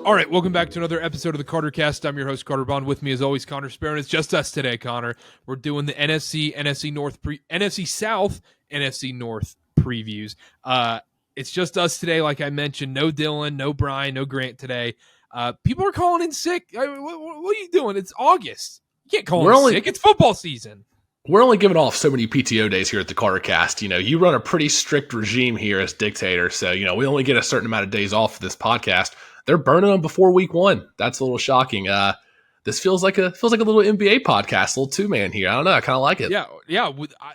All right, welcome back to another episode of the Karter Cast. I'm your host, Karter Baughan. With me, as always, Connor Sparrow. It's just us today, Connor. We're doing the NFC North, NFC South, NFC North previews. It's just us today, like I mentioned. No Dylan, no Brian, no Grant today. People are calling in sick. What are you doing? It's August. You can't call in sick. It's football season. We're only giving off so many PTO days here at the Karter Cast. You know, you run a pretty strict regime here as dictator, so we only get a certain amount of days off for this podcast. They're burning them before week one. That's a little shocking. This feels like a little NBA podcast, a little two-man here. I don't know. I kind of like it. Yeah.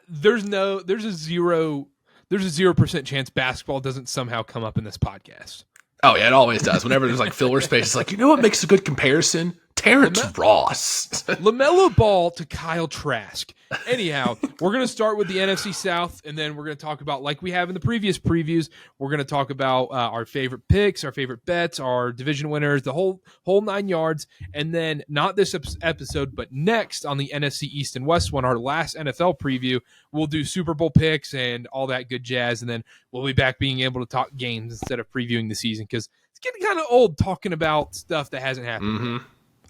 There's a 0% chance basketball doesn't somehow come up in this podcast. Oh yeah, it always does. Whenever there's like filler space, it's like, you know what makes a good comparison? Terrence Ross. LaMelo Ball to Kyle Trask. Anyhow, we're going to start with the NFC South, and then we're going to talk about, like we have in the previous previews, we're going to talk about our favorite picks, our favorite bets, our division winners, the whole 9 yards, and then not this episode, but next on the NFC East and West one, our last NFL preview, we'll do Super Bowl picks and all that good jazz, and then we'll be back being able to talk games instead of previewing the season, because it's getting kind of old talking about stuff that hasn't happened yet.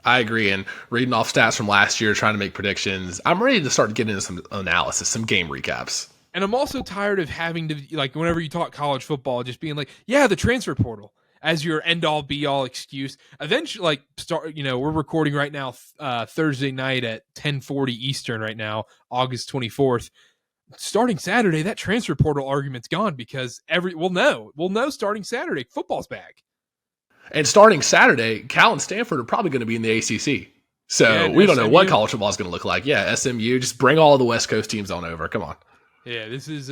I agree, and reading off stats from last year, trying to make predictions. I'm ready to start getting into some analysis, some game recaps. And I'm also tired of having to, like, whenever you talk college football, just being like, yeah, the transfer portal as your end-all, be-all excuse. Eventually, we're recording right now Thursday night at 10:40 Eastern right now, August 24th. Starting Saturday, that transfer portal argument's gone because we'll know starting Saturday, football's back. And starting Saturday, Cal and Stanford are probably going to be in the ACC. So we don't know what college football is going to look like. Yeah, SMU, just bring all the West Coast teams on over. Come on. Yeah, this is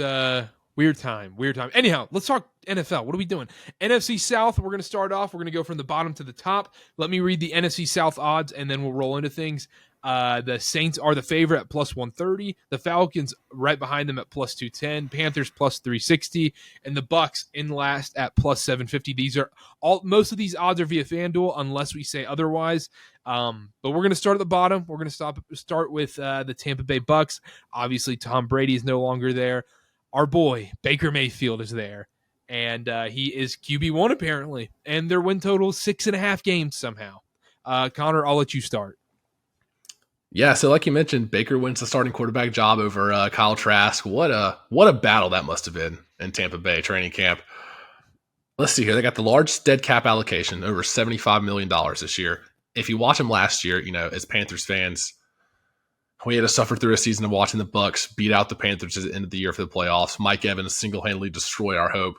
weird time. Anyhow, let's talk NFL. What are we doing? NFC South, we're going to start off. We're going to go from the bottom to the top. Let me read the NFC South odds, and then we'll roll into things. The Saints are the favorite at plus 130. The Falcons right behind them at plus 210. Panthers plus 360. And the Bucs in last at plus 750. Most of these odds are via FanDuel unless we say otherwise. But we're going to start at the bottom. We're going to start with the Tampa Bay Bucs. Obviously, Tom Brady is no longer there. Our boy, Baker Mayfield, is there. And he is QB1 apparently. And their win total is 6.5 games somehow. Connor, I'll let you start. Yeah, so like you mentioned, Baker wins the starting quarterback job over Kyle Trask. What a battle that must have been in Tampa Bay training camp. Let's see here. They got the large dead cap allocation, over $75 million this year. If you watch them last year, as Panthers fans, we had to suffer through a season of watching the Bucs beat out the Panthers at the end of the year for the playoffs. Mike Evans single-handedly destroyed our hope.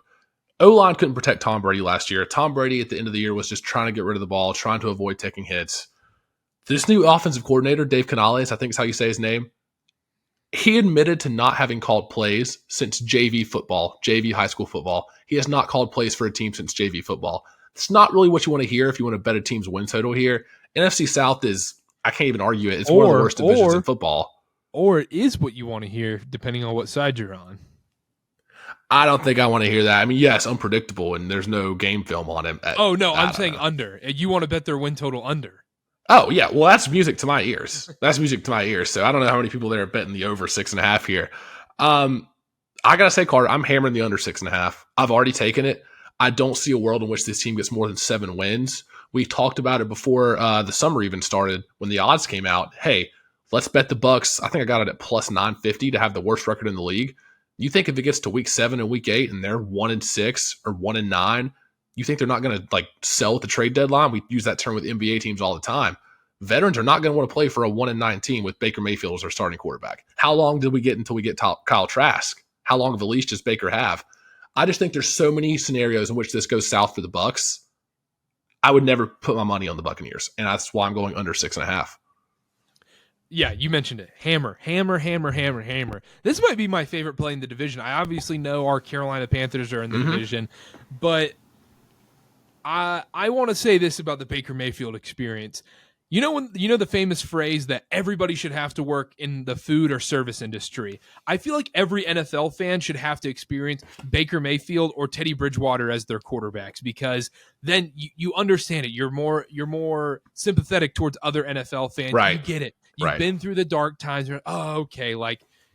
O-line couldn't protect Tom Brady last year. Tom Brady at the end of the year was just trying to get rid of the ball, trying to avoid taking hits. This new offensive coordinator, Dave Canales, I think is how you say his name, he admitted to not having called plays since JV football, JV high school football. He has not called plays for a team since JV football. It's not really what you want to hear if you want to bet a team's win total here. NFC South is, I can't even argue it, it's one of the worst divisions in football. Or it is what you want to hear, depending on what side you're on. I don't think I want to hear that. I mean, yes, unpredictable, and there's no game film on him. I'm saying under. You want to bet their win total under. Oh, yeah. Well, that's music to my ears. So I don't know how many people there are betting the over 6.5 here. I got to say, Carter, I'm hammering the under 6.5. I've already taken it. I don't see a world in which this team gets more than 7 wins. We talked about it before the summer even started when the odds came out. Hey, let's bet the Bucs. I think I got it at plus 950 to have the worst record in the league. You think if it gets to week 7 and week 8 and they're 1-6 or 1-9, you think they're not going to sell at the trade deadline? We use that term with NBA teams all the time. Veterans are not going to want to play for a 1-9 team with Baker Mayfield as their starting quarterback. How long did we get until we get Kyle Trask? How long of a leash does Baker have? I just think there's so many scenarios in which this goes south for the Bucs. I would never put my money on the Buccaneers, and that's why I'm going under 6.5. Yeah, you mentioned it. Hammer. This might be my favorite play in the division. I obviously know our Carolina Panthers are in the division, but I want to say this about the Baker Mayfield experience. You know the famous phrase that everybody should have to work in the food or service industry. I feel like every NFL fan should have to experience Baker Mayfield or Teddy Bridgewater as their quarterbacks, because then you understand it. You're more sympathetic towards other NFL fans. Right. You get it. You've been through the dark times. Oh, okay.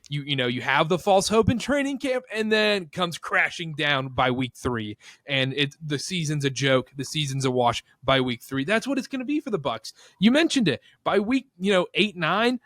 You have the false hope in training camp, and then comes crashing down by week 3, and the season's a joke. The season's a wash by week 3. That's what it's going to be for the Bucs. You mentioned it. By week 8, 9,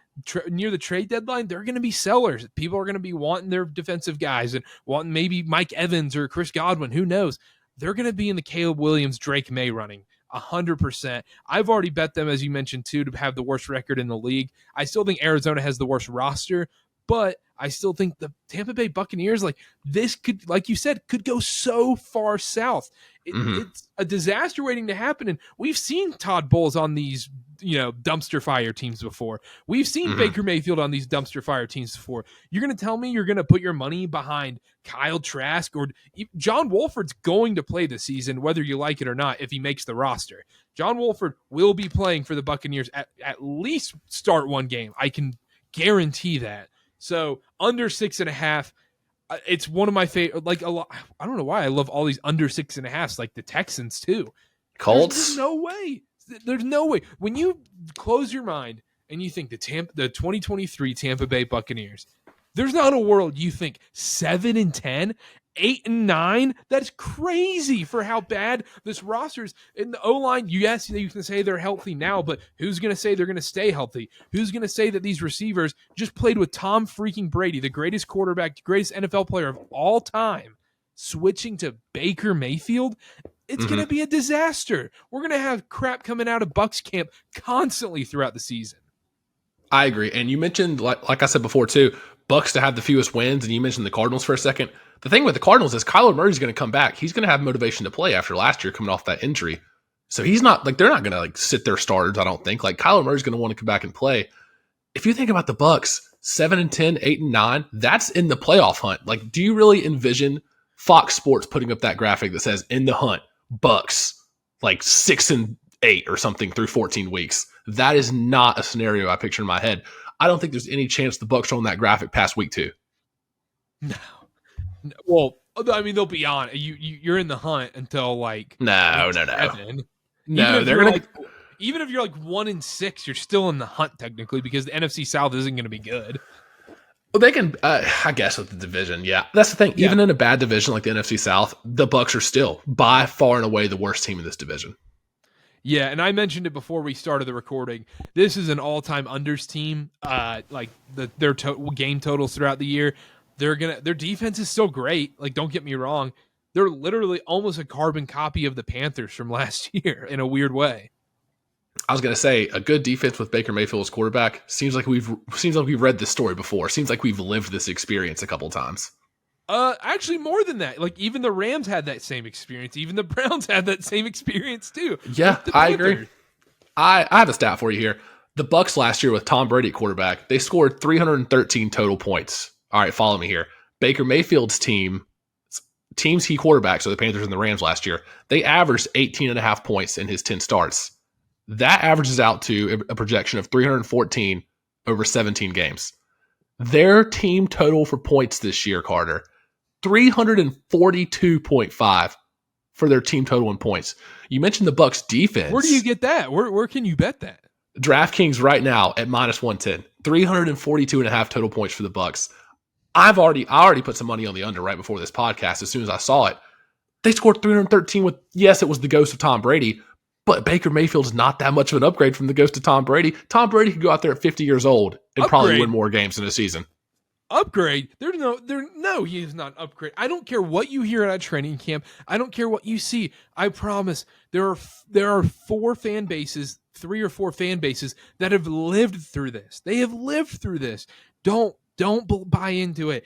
near the trade deadline, they're going to be sellers. People are going to be wanting their defensive guys and wanting maybe Mike Evans or Chris Godwin. Who knows? They're going to be in the Caleb Williams, Drake May running 100%. I've already bet them, as you mentioned, too, to have the worst record in the league. I still think Arizona has the worst roster, but I still think the Tampa Bay Buccaneers, this could, like you said, could go so far south. It's a disaster waiting to happen. And we've seen Todd Bowles on these, dumpster fire teams before. We've seen Baker Mayfield on these dumpster fire teams before. You're going to tell me you're going to put your money behind Kyle Trask or John Wolford's going to play this season, whether you like it or not, if he makes the roster. John Wolford will be playing for the Buccaneers at least start one game. I can guarantee that. So under 6.5, it's one of my favorite. I don't know why I love all these under 6.5s, like the Texans too. Colts. There's no way. There's no way. When you close your mind and you think the 2023 Tampa Bay Buccaneers, there's not a world you think 7-10, 8-9. That's crazy for how bad this roster is. In the O-line, yes, you can say they're healthy now, but who's going to say they're going to stay healthy? Who's going to say that these receivers just played with Tom freaking Brady, the greatest quarterback, the greatest NFL player of all time, switching to Baker Mayfield? It's going to be a disaster. We're going to have crap coming out of Bucs camp constantly throughout the season. I agree. And you mentioned, like I said before too, Bucs to have the fewest wins, and you mentioned the Cardinals for a second. The thing with the Cardinals is Kyler Murray's going to come back. He's going to have motivation to play after last year coming off that injury. So he's not they're not going to sit their starters, I don't think. Kyler Murray's going to want to come back and play. If you think about the Bucs, 7-10, 8-9, that's in the playoff hunt. Do you really envision Fox Sports putting up that graphic that says in the hunt, Bucs 6-8 or something through 14 weeks? That is not a scenario I picture in my head. I don't think there's any chance the Bucs are on that graphic past week 2. No. Well, I mean, they'll be on. You're in the hunt until No. No, they're gonna. Even if you're 1-6, you're still in the hunt technically because the NFC South isn't going to be good. Well, they can, I guess, with the division. Yeah, that's the thing. Yeah. Even in a bad division like the NFC South, the Bucs are still by far and away the worst team in this division. Yeah, and I mentioned it before we started the recording. This is an all-time unders team. Their game totals throughout the year, their defense is still great. Don't get me wrong, they're literally almost a carbon copy of the Panthers from last year in a weird way. I was going to say a good defense with Baker Mayfield as quarterback seems like we've read this story before. Seems like we've lived this experience a couple times. Actually more than that. Even the Rams had that same experience. Even the Browns had that same experience too. Yeah, I agree. I have a stat for you here. The Bucs last year with Tom Brady at quarterback, they scored 313 total points. All right, follow me here. Baker Mayfield's teams he quarterbacked, so the Panthers and the Rams last year, they averaged 18.5 points in his 10 starts. That averages out to a projection of 314 over 17 games. Their team total for points this year, Karter, 342.5 for their team total in points. You mentioned the Bucs defense. Where do you get that? Where can you bet that? DraftKings right now at -110, 342.5 total points for the Bucs. I already put some money on the under right before this podcast. As soon as I saw it, they scored 313 with, yes, it was the ghost of Tom Brady, but Baker Mayfield's not that much of an upgrade from the ghost of Tom Brady. Tom Brady could go out there at 50 years old and probably win more games in a season. Upgrade? He is not upgrade. I don't care what you hear at a training camp. I don't care what you see. I promise there are 3 or 4 fan bases that have lived through this. They have lived through this. Don't buy into it.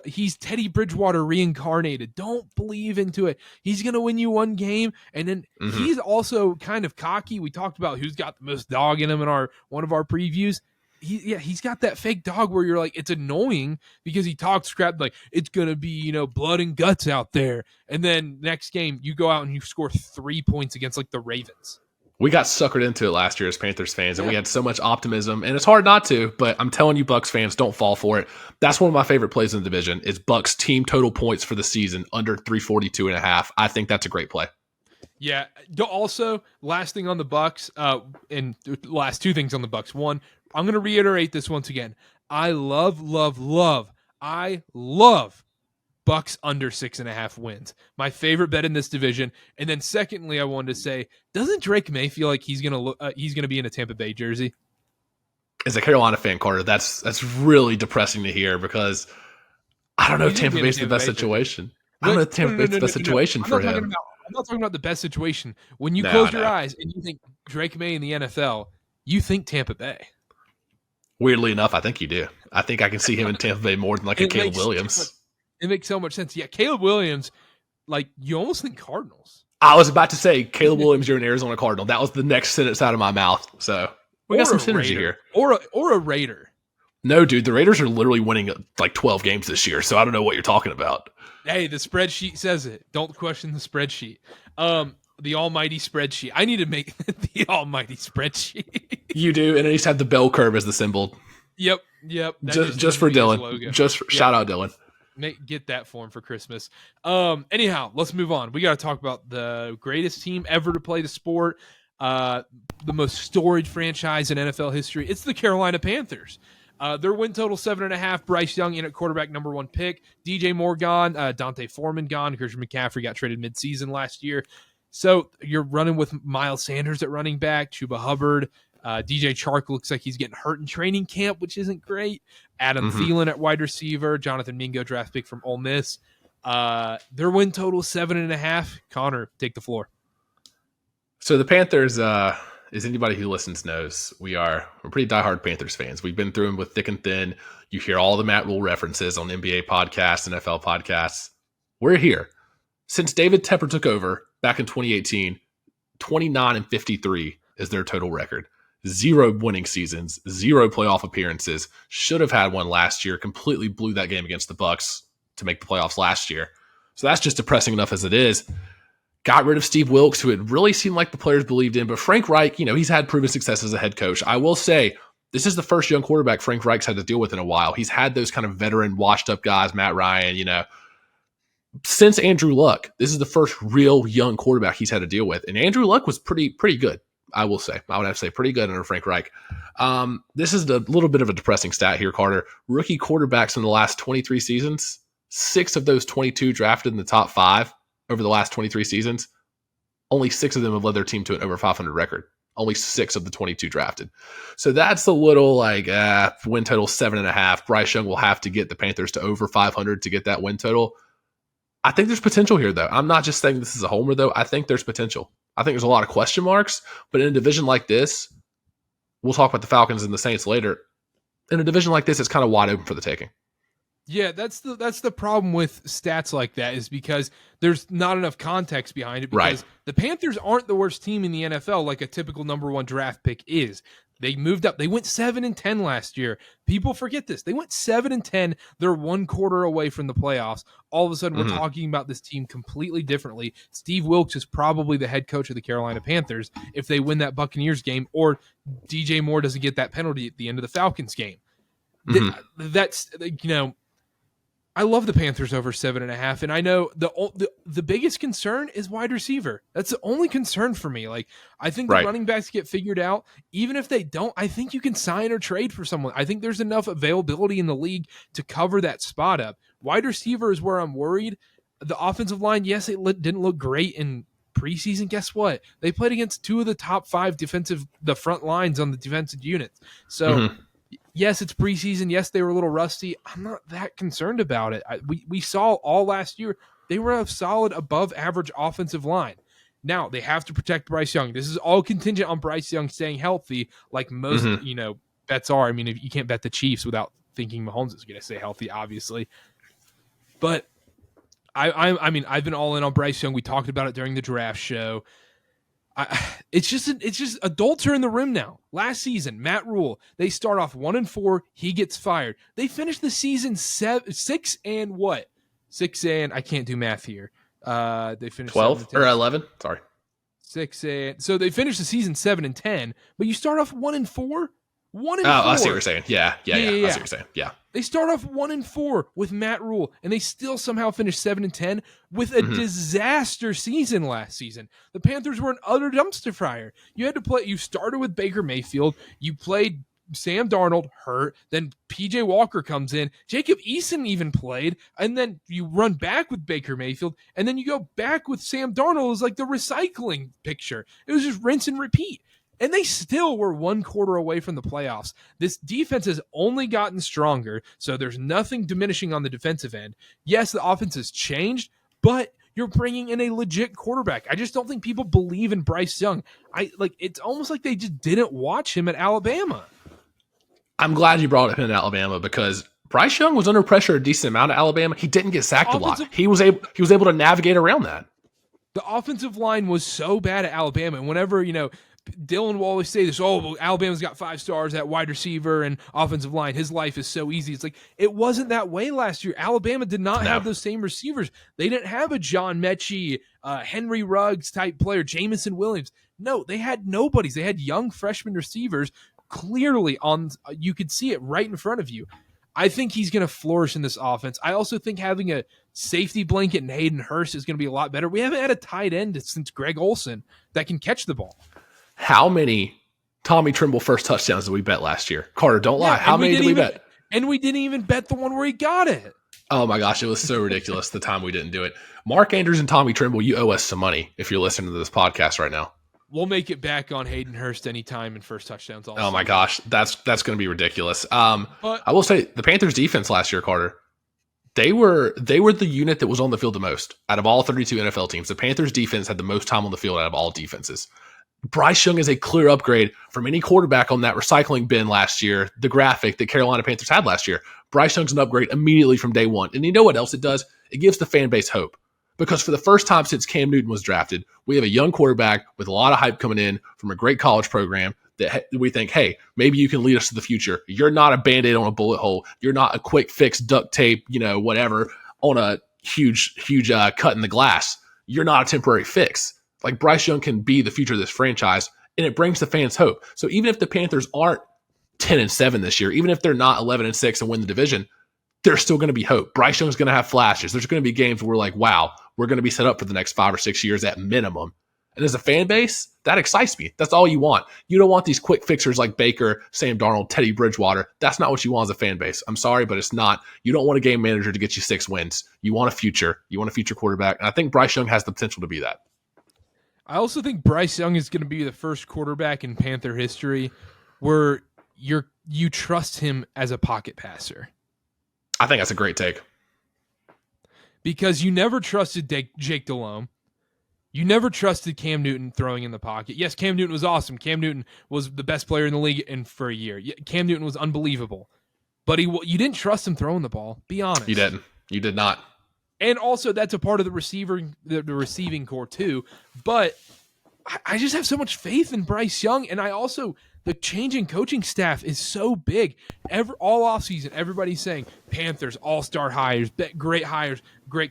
He's Teddy Bridgewater reincarnated. Don't believe into it. He's going to win you one game, and then he's also kind of cocky. We talked about who's got the most dog in him in one of our previews. He's got that fake dog where you're it's annoying because he talks crap it's going to be, blood and guts out there. And then next game you go out and you score 3 points against the Ravens. We got suckered into it last year as Panthers fans, and we had so much optimism, and it's hard not to, but I'm telling you, Bucs fans, don't fall for it. That's one of my favorite plays in the division is Bucs team total points for the season under 342.5. I think that's a great play. Yeah. Also, last thing on the Bucs, and last 2 things on the Bucs. One, I'm going to reiterate this once again. I love. I love Bucks under 6.5 wins. My favorite bet in this division. And then secondly, I wanted to say, doesn't Drake May feel like he's gonna be in a Tampa Bay jersey? As a Carolina fan, Carter, that's really depressing to hear because I don't know if Tampa Bay's the best situation. I don't know if Tampa Bay's the best situation for him. I'm not talking about the best situation. When you close your eyes and you think Drake May in the NFL, you think Tampa Bay. Weirdly enough, I think you do. I think I can see him in Tampa Bay more than like a Caleb Williams. It makes so much sense. Yeah, Caleb Williams, like you almost think Cardinals. I was about to say Caleb Williams, you're an Arizona Cardinal. That was the next sentence out of my mouth. So we got some synergy here. Or a Raider. No, dude, the Raiders are literally winning like 12 games this year, so I don't know what you're talking about. Hey, the spreadsheet says it. Don't question the spreadsheet. The almighty spreadsheet. I need to make the almighty spreadsheet. You do, and it needs to have the bell curve as the symbol. Yep. Just for Dylan. Shout out Dylan. Get that form for Christmas. Anyhow, let's move on. We got to talk about the greatest team ever to play the sport, the most storied franchise in NFL history. It's the Carolina Panthers. Their win total 7.5. Bryce Young in at quarterback, number 1 pick. DJ Moore gone. Dante Foreman gone. Christian McCaffrey got traded midseason last year. So you're running with Miles Sanders at running back, Chuba Hubbard. DJ Chark looks like he's getting hurt in training camp, which isn't great. Adam Thielen at wide receiver. Jonathan Mingo, draft pick from Ole Miss. Their win total 7.5. Connor, take the floor. So the Panthers, as anybody who listens knows, we're pretty diehard Panthers fans. We've been through them with thick and thin. You hear all the Matt Rule references on NBA podcasts, NFL podcasts. We're here. Since David Tepper took over back in 2018, 29-53 is their total record. 0 winning seasons, 0 playoff appearances. Should have had one last year. Completely blew that game against the Bucs to make the playoffs last year. So that's just depressing enough as it is. Got rid of Steve Wilkes, who it really seemed like the players believed in. But Frank Reich, he's had proven success as a head coach. I will say, this is the first young quarterback Frank Reich's had to deal with in a while. He's had those kind of veteran, washed-up guys, Matt Ryan, Since Andrew Luck, this is the first real young quarterback he's had to deal with. And Andrew Luck was pretty good, I will say. I would have to say pretty good under Frank Reich. This is a little bit of a depressing stat here, Carter. Rookie quarterbacks in the last 23 seasons, 6 of those 22 drafted in the top 5 over the last 23 seasons. Only 6 of them have led their team to an over 500 record. Only 6 of the 22 drafted. So that's the little win total 7.5. Bryce Young will have to get the Panthers to over 500 to get that win total. I think there's potential here, though. I'm not just saying this is a homer, though. I think there's potential. I think there's a lot of question marks, but in a division like this, we'll talk about the Falcons and the Saints later. In a division like this, it's kind of wide open for the taking. Yeah, that's the problem with stats like that, is because there's not enough context behind it. Because the Panthers aren't the worst team in the NFL like a typical number 1 draft pick is. They moved up. They went 7-10 last year. People forget this. They went 7-10. They're 1 quarter away from the playoffs. All of a sudden, we're talking about this team completely differently. Steve Wilkes is probably the head coach of the Carolina Panthers if they win that Buccaneers game, or DJ Moore doesn't get that penalty at the end of the Falcons game. That's I love the Panthers over 7.5, and I know the biggest concern is wide receiver. That's the only concern for me. I think the running backs get figured out. Even if they don't, I think you can sign or trade for someone. I think there's enough availability in the league to cover that spot up. Wide receiver is where I'm worried. The offensive line, yes, it didn't look great in preseason. Guess what? They played against 2 of the top 5 the front lines on the defensive units. So. Yes, it's preseason. Yes, they were a little rusty. I'm not that concerned about it. We saw all last year they were a solid above average offensive line. Now, they have to protect Bryce Young. This is all contingent on Bryce Young staying healthy, like most bets are. I mean, you can't bet the Chiefs without thinking Mahomes is going to stay healthy, obviously. But I mean, I've been all in on Bryce Young. We talked about it during the draft show. It's just adults are in the room now. Last season, Matt Rule, they start off 1-4. He gets fired. They finished the season 6 and what? 6 and I can't do math here. They finished 12 or 11. Sorry, 6 and so they finished the season 7-10. But you start off 1-4. 1-4. I see what you're saying. Yeah. I see what you're saying. Yeah. They start off 1-4 with Matt Rule, and they still somehow finish 7-10 with a disaster season last season. The Panthers were an utter dumpster fire. You had to play. You started with Baker Mayfield. You played Sam Darnold hurt. Then PJ Walker comes in. Jacob Eason even played. And then you run back with Baker Mayfield. And then you go back with Sam Darnold as like the recycling picture. It was just rinse and repeat. And they still were one quarter away from the playoffs. This defense has only gotten stronger, so there's nothing diminishing on the defensive end. Yes, the offense has changed, but you're bringing in a legit quarterback. I just don't think people believe in Bryce Young. It's almost like they just didn't watch him at Alabama. I'm glad you brought him in Alabama because Bryce Young was under pressure a decent amount at Alabama. He didn't get sacked a lot. He was able to navigate around that. The offensive line was so bad at Alabama, and whenever, Dylan will always say this, Alabama's got 5 stars at wide receiver and offensive line. His life is so easy. It's like, it wasn't that way last year. Alabama did not have those same receivers. They didn't have a John Mechie, Henry Ruggs type player, Jamison Williams. No, they had nobodies. They had young freshman receivers clearly you could see it right in front of you. I think he's going to flourish in this offense. I also think having a safety blanket in Hayden Hurst is going to be a lot better. We haven't had a tight end since Greg Olsen that can catch the ball. How many Tommy Tremble first touchdowns did we bet last year? Karter, don't lie. How many did we bet? And we didn't even bet the one where he got it. Oh my gosh, it was so ridiculous the time we didn't do it. Mark Andrews and Tommy Tremble, you owe us some money if you're listening to this podcast right now. We'll make it back on Hayden Hurst anytime in first touchdowns. Also. Oh my gosh, that's going to be ridiculous. But I will say the Panthers defense last year, Karter, they were the unit that was on the field the most out of all 32 NFL teams. The Panthers defense had the most time on the field out of all defenses. Bryce Young is a clear upgrade from any quarterback on that recycling bin last year, the graphic that Carolina Panthers had last year. Bryce Young's an upgrade immediately from day one. And you know what else it does? It gives the fan base hope. Because for the first time since Cam Newton was drafted, we have a young quarterback with a lot of hype coming in from a great college program that we think, hey, maybe you can lead us to the future. You're not a Band-Aid on a bullet hole. You're not a quick fix, duct tape, whatever, on a huge cut in the glass. You're not a temporary fix. Like Bryce Young can be the future of this franchise, and it brings the fans hope. So even if the Panthers aren't 10-7 this year, even if they're not 11-6 and win the division, there's still going to be hope. Bryce Young's going to have flashes. There's going to be games where we're like, wow, we're going to be set up for the next 5 or 6 years at minimum. And as a fan base, that excites me. That's all you want. You don't want these quick fixers like Baker, Sam Darnold, Teddy Bridgewater. That's not what you want as a fan base. I'm sorry, but it's not. You don't want a game manager to get you 6 wins. You want a future. You want a future quarterback. And I think Bryce Young has the potential to be that. I also think Bryce Young is going to be the first quarterback in Panther history where you trust him as a pocket passer. I think that's a great take. Because you never trusted Jake Delhomme. You never trusted Cam Newton throwing in the pocket. Yes, Cam Newton was awesome. Cam Newton was the best player in the league for a year. Cam Newton was unbelievable. But you didn't trust him throwing the ball. Be honest. You didn't. You did not. And also, that's a part of the receiving core too. But I just have so much faith in Bryce Young, and the change in coaching staff is so big. All offseason, everybody's saying Panthers, all-star hires, great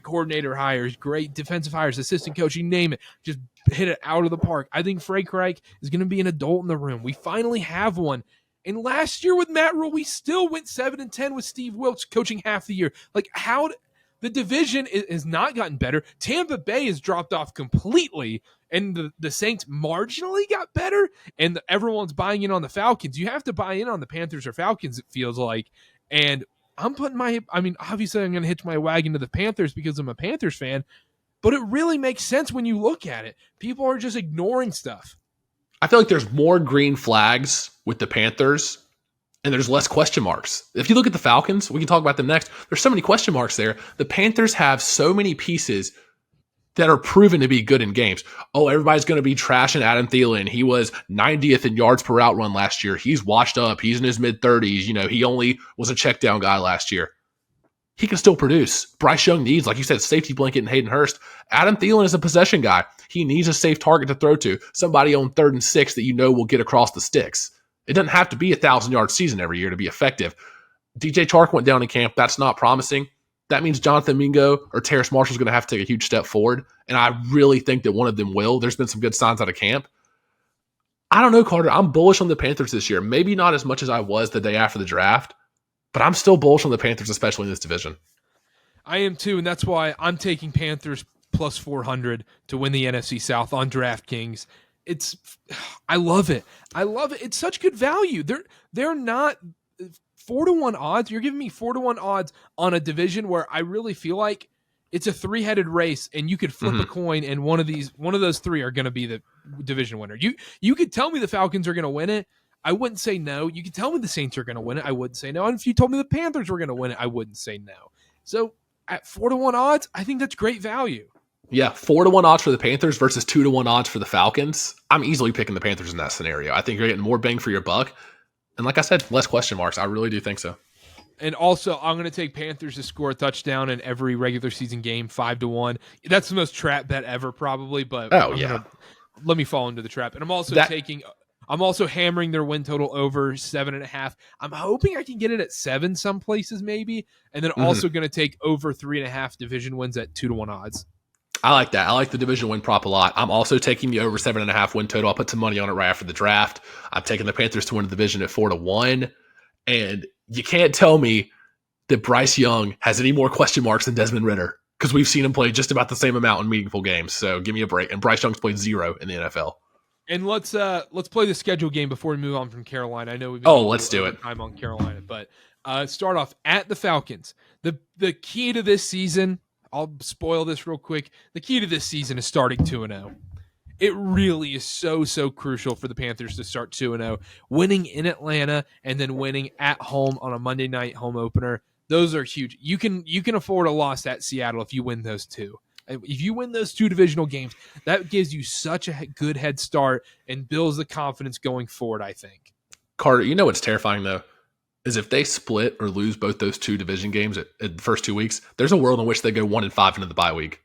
coordinator hires, great defensive hires, assistant coach, you name it. Just hit it out of the park. I think Frank Reich is going to be an adult in the room. We finally have one. And last year with Matt Rule, we still went 7-10 with Steve Wilkes coaching half the year. Like, the division has not gotten better. Tampa Bay has dropped off completely, and the Saints marginally got better, and everyone's buying in on the Falcons. You have to buy in on the Panthers or Falcons, it feels like. And I'm putting obviously I'm going to hitch my wagon to the Panthers because I'm a Panthers fan, but it really makes sense when you look at it. People are just ignoring stuff. I feel like there's more green flags with the Panthers and there's less question marks. If you look at the Falcons, we can talk about them next. There's so many question marks there. The Panthers have so many pieces that are proven to be good in games. Oh, everybody's going to be trashing Adam Thielen. He was 90th in yards per route run last year. He's washed up. He's in his mid-30s. He only was a check down guy last year. He can still produce. Bryce Young needs, like you said, safety blanket and Hayden Hurst. Adam Thielen is a possession guy. He needs a safe target to throw to. Somebody on 3rd and 6 that will get across the sticks. It doesn't have to be a 1,000-yard season every year to be effective. DJ Chark went down in camp. That's not promising. That means Jonathan Mingo or Terrace Marshall is going to have to take a huge step forward, and I really think that one of them will. There's been some good signs out of camp. I don't know, Karter. I'm bullish on the Panthers this year. Maybe not as much as I was the day after the draft, but I'm still bullish on the Panthers, especially in this division. I am too, and that's why I'm taking Panthers plus 400 to win the NFC South on DraftKings. I love it. I love it. It's such good value. They're not 4-1 odds. You're giving me 4-1 odds on a division where I really feel like it's a 3-headed race, and you could flip a coin, and one of those three are going to be the division winner. You could tell me the Falcons are going to win it. I wouldn't say no. You could tell me the Saints are going to win it. I wouldn't say no. And if you told me the Panthers were going to win it, I wouldn't say no. So at 4-1 odds, I think that's great value. Yeah, 4-1 odds for the Panthers versus 2-1 odds for the Falcons. I'm easily picking the Panthers in that scenario. I think you're getting more bang for your buck. And like I said, less question marks. I really do think so. And also, I'm going to take Panthers to score a touchdown in every regular season game, 5-1. That's the most trap bet ever, probably. But let me fall into the trap. And I'm also hammering their win total over 7.5. I'm hoping I can get it at 7 some places, maybe. And then also going to take over 3.5 division wins at 2-1 odds. I like that. I like the division win prop a lot. I'm also taking the over 7.5 win total. I'll put some money on it right after the draft. I'm taking the Panthers to win the division at 4-1. And you can't tell me that Bryce Young has any more question marks than Desmond Ridder, because we've seen him play just about the same amount in meaningful games. So give me a break. And Bryce Young's played 0 in the NFL. And let's play the schedule game before we move on from Carolina. I know we've let's do it. Time on Carolina, but start off at the Falcons. The key to this season, I'll spoil this real quick. The key to this season is starting 2-0. It really is so crucial for the Panthers to start 2-0. Winning in Atlanta and then winning at home on a Monday night home opener, those are huge. You can afford a loss at Seattle if you win those two. If you win those two divisional games, that gives you such a good head start and builds the confidence going forward, I think. Karter, you know what's terrifying, though, is if they split or lose both those two division games at the first 2 weeks, there's a world in which they go 1-5 into the bye week.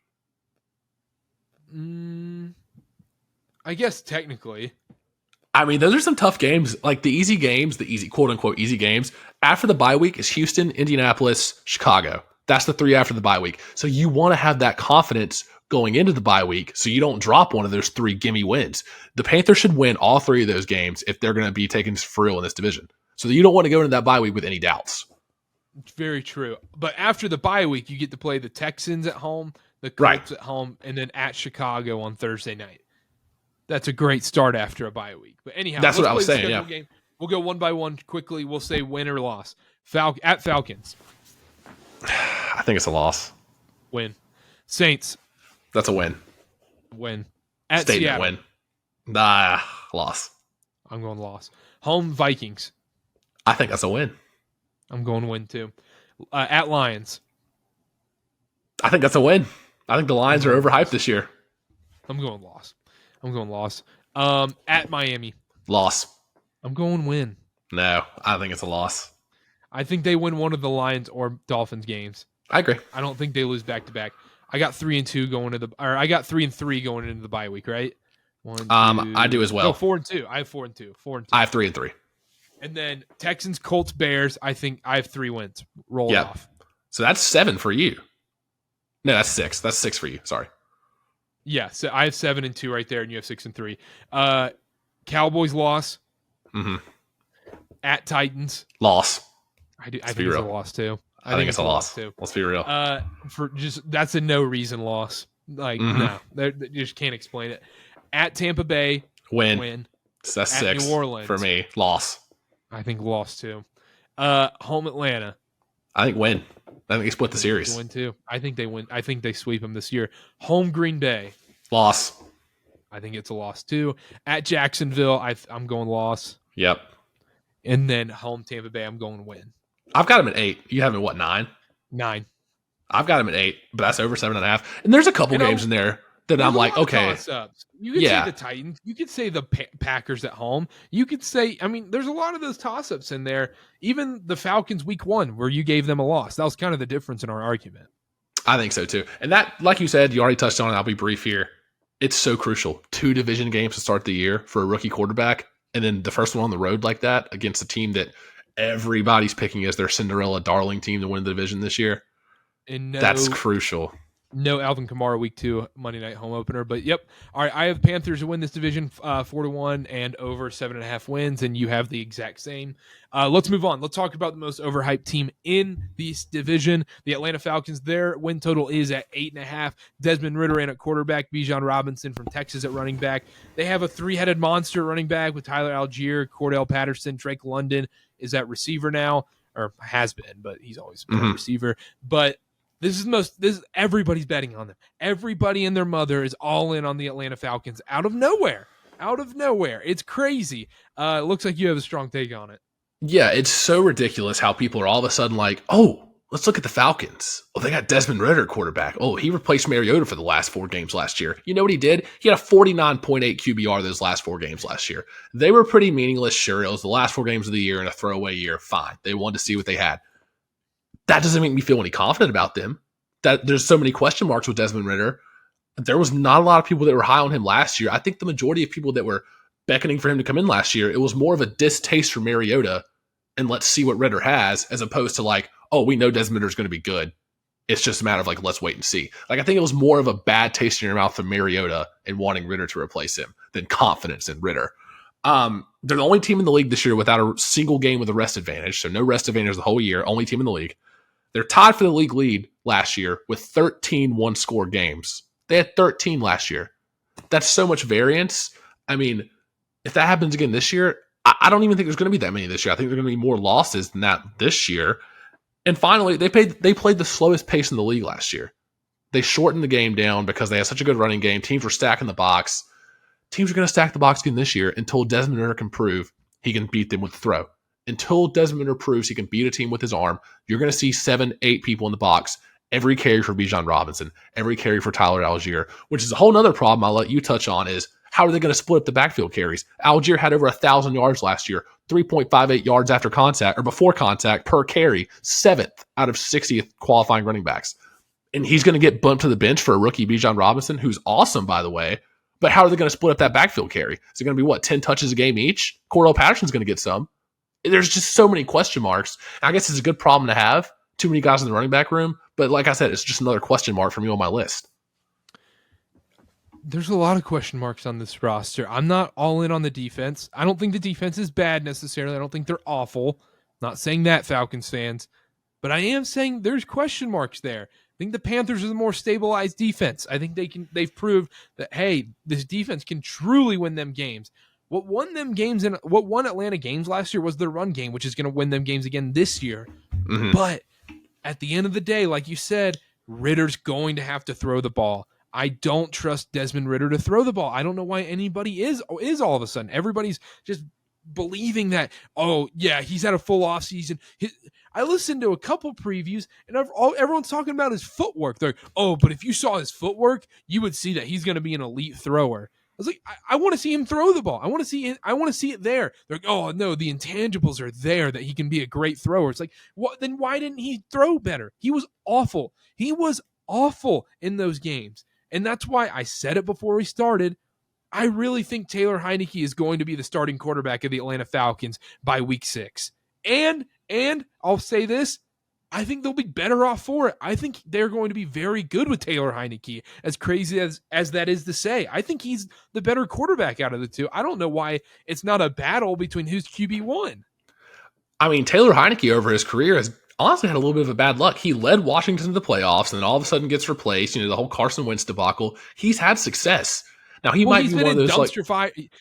I guess technically. I mean, those are some tough games. Like the easy games, the easy, quote-unquote easy games, after the bye week is Houston, Indianapolis, Chicago. That's the 3 after the bye week. So you want to have that confidence going into the bye week so you don't drop one of those 3 gimme wins. The Panthers should win all 3 of those games if they're going to be taken for real in this division. So you don't want to go into that bye week with any doubts. Very true. But after the bye week, you get to play the Texans at home, the Colts at home, and then at Chicago on Thursday night. That's a great start after a bye week. But anyhow, that's what I was saying. Yeah, game. We'll go one by one quickly. We'll say win or loss. At Falcons. I think it's a loss. Win. Saints. That's a win. Win. At Statement Seattle. win. Loss. I'm going loss. Home Vikings. I think that's a win. I'm going win too. At Lions. I think that's a win. I think the Lions are overhyped this year. I'm going loss. At Miami. Loss. I'm going win. No, I think it's a loss. I think they win one of the Lions or Dolphins games. I agree. I don't think they lose back to back. I got 3-2 going to I got 3-3 going into the bye week, right? 1, 2, I do as well. No, 4-2. I have 4-2. 4-2. I have 3-3. And then Texans, Colts, Bears. I think I have 3 wins. Roll off. So that's 7 for you. No, that's 6. That's 6 for you. Sorry. Yeah, so I have 7-2 right there, and you have 6-3. Cowboys loss. Mm-hmm. At Titans loss. I think it's a loss too. I think it's a loss too. Let's be real. That's a no reason loss. Like no, you just can't explain it. At Tampa Bay, win. So that's at 6 New Orleans for me. Loss. I think loss too. Home Atlanta. I think win. I think they split the series. Win too. I think they win. I think they sweep them this year. Home Green Bay. Loss. I think it's a loss too. At Jacksonville, I'm going loss. Yep. And then home Tampa Bay, I'm going win. I've got him at 8. You have him at what, 9? 9. I've got him at 8, but that's over 7.5. And there's a couple games in there that I'm like, okay. You could say the Titans. You could say the Packers at home. You could say, I mean, there's a lot of those toss-ups in there. Even the Falcons week 1 where you gave them a loss. That was kind of the difference in our argument. I think so too. And that, like you said, you already touched on it. I'll be brief here. It's so crucial. 2 division games to start the year for a rookie quarterback. And then the first one on the road like that against a team that everybody's picking as their Cinderella darling team to win the division this year. And that's crucial. No Alvin Kamara week 2 Monday night home opener, but yep. All right, I have Panthers to win this division 4-1 and over 7.5 wins, and you have the exact same. Let's move on. Let's talk about the most overhyped team in this division, the Atlanta Falcons. Their win total is at 8.5. Desmond Ridder in at quarterback, Bijan Robinson from Texas at running back. They have a 3-headed monster running back with Tyler Algier, Cordell Patterson, Drake London is at receiver now, or has been, but he's always been a receiver. But this is everybody's betting on them. Everybody and their mother is all in on the Atlanta Falcons out of nowhere. It's crazy. It looks like you have a strong take on it. Yeah, it's so ridiculous how people are all of a sudden like, oh, let's look at the Falcons. Oh, they got Desmond Ridder quarterback. Oh, he replaced Mariota for the last 4 games last year. You know what he did? He had a 49.8 QBR those last 4 games last year. They were pretty meaningless. Sure, it was the last 4 games of the year and a throwaway year. Fine. They wanted to see what they had. That doesn't make me feel any confident about them. That there's so many question marks with Desmond Ridder. There was not a lot of people that were high on him last year. I think the majority of people that were beckoning for him to come in last year, it was more of a distaste for Mariota and let's see what Ridder has, as opposed to like, oh, we know Desmond Ridder's going to be good. It's just a matter of like, let's wait and see. Like, I think it was more of a bad taste in your mouth for Mariota and wanting Ridder to replace him than confidence in Ridder. They're the only team in the league this year without a single game with a rest advantage. So no rest advantage the whole year. Only team in the league. They're tied for the league lead last year with 13 one-score games. They had 13 last year. That's so much variance. I mean, if that happens again this year, I don't even think there's going to be that many this year. I think there are going to be more losses than that this year. And finally, they played the slowest pace in the league last year. They shortened the game down because they had such a good running game. Teams were stacking the box. Teams are going to stack the box again this year until Desmond Ridder can prove he can beat them with the throw. Until Desmond Ridder proves he can beat a team with his arm, you're going to see 7, 8 people in the box. Every carry for Bijan Robinson, every carry for Tyler Algier, which is a whole other problem I'll let you touch on is how are they going to split up the backfield carries? Algier had over 1,000 yards last year, 3.58 yards after contact or before contact per carry, 7th out of 60th qualifying running backs. And he's going to get bumped to the bench for a rookie Bijan Robinson, who's awesome, by the way. But how are they going to split up that backfield carry? Is it going to be, 10 touches a game each? Cordell Patterson's going to get some. There's just so many question marks. I guess it's a good problem to have. Too many guys in the running back room. But like I said, it's just another question mark for me on my list. There's a lot of question marks on this roster. I'm not all in on the defense. I don't think the defense is bad necessarily. I don't think they're awful. Not saying that, Falcons fans. But I am saying there's question marks there. I think the Panthers are the more stabilized defense. I think they've proved that, hey, this defense can truly win them games. What won Atlanta games last year was their run game, which is going to win them games again this year. Mm-hmm. But at the end of the day, like you said, Ridder's going to have to throw the ball. I don't trust Desmond Ridder to throw the ball. I don't know why anybody is all of a sudden. Everybody's just believing that, oh, yeah, he's had a full offseason. I listened to a couple previews, and everyone's talking about his footwork. They're like, oh, but if you saw his footwork, you would see that he's going to be an elite thrower. I was like, I want to see him throw the ball. I want to see it there. They're like, oh no, the intangibles are there that he can be a great thrower. It's like, then why didn't he throw better? He was awful. He was awful in those games. And that's why I said it before we started. I really think Taylor Heinicke is going to be the starting quarterback of the Atlanta Falcons by week 6. And I'll say this, I think they'll be better off for it. I think they're going to be very good with Taylor Heinicke, as crazy as that is to say. I think he's the better quarterback out of the two. I don't know why it's not a battle between who's QB1. I mean, Taylor Heinicke over his career has honestly had a little bit of a bad luck. He led Washington to the playoffs and then all of a sudden gets replaced. The whole Carson Wentz debacle. He's had success. Now, he might be one of those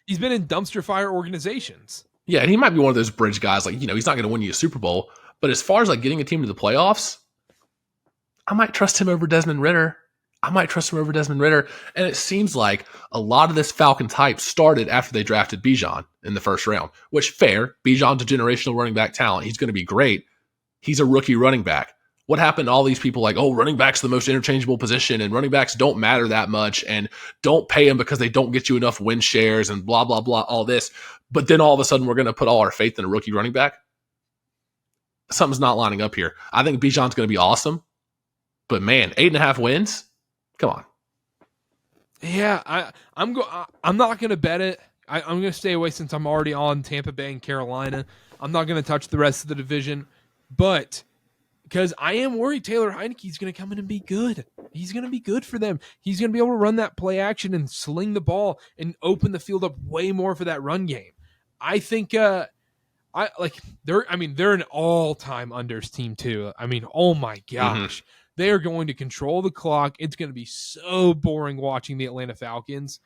he's been in dumpster fire organizations. Yeah, and he might be one of those bridge guys. He's not going to win you a Super Bowl. But as far as getting a team to the playoffs, I might trust him over Desmond Ridder. And it seems like a lot of this Falcons hype started after they drafted Bijan in the first round, which fair. Bijan's a generational running back talent. He's going to be great. He's a rookie running back. What happened to all these people running back's the most interchangeable position and running backs don't matter that much and don't pay them because they don't get you enough win shares and blah, blah, blah, all this. But then all of a sudden we're going to put all our faith in a rookie running back? Something's not lining up here. I think Bijan's going to be awesome. But man, 8.5 wins? Come on. Yeah, I'm not going to bet it. I'm going to stay away since I'm already on Tampa Bay and Carolina. I'm not going to touch the rest of the division. But because I am worried Taylor Heineke's going to come in and be good. He's going to be good for them. He's going to be able to run that play action and sling the ball and open the field up way more for that run game. I think they're an all-time unders team too. I mean, oh my gosh. They are going to control the clock. It's going to be so boring watching the Atlanta Falcons.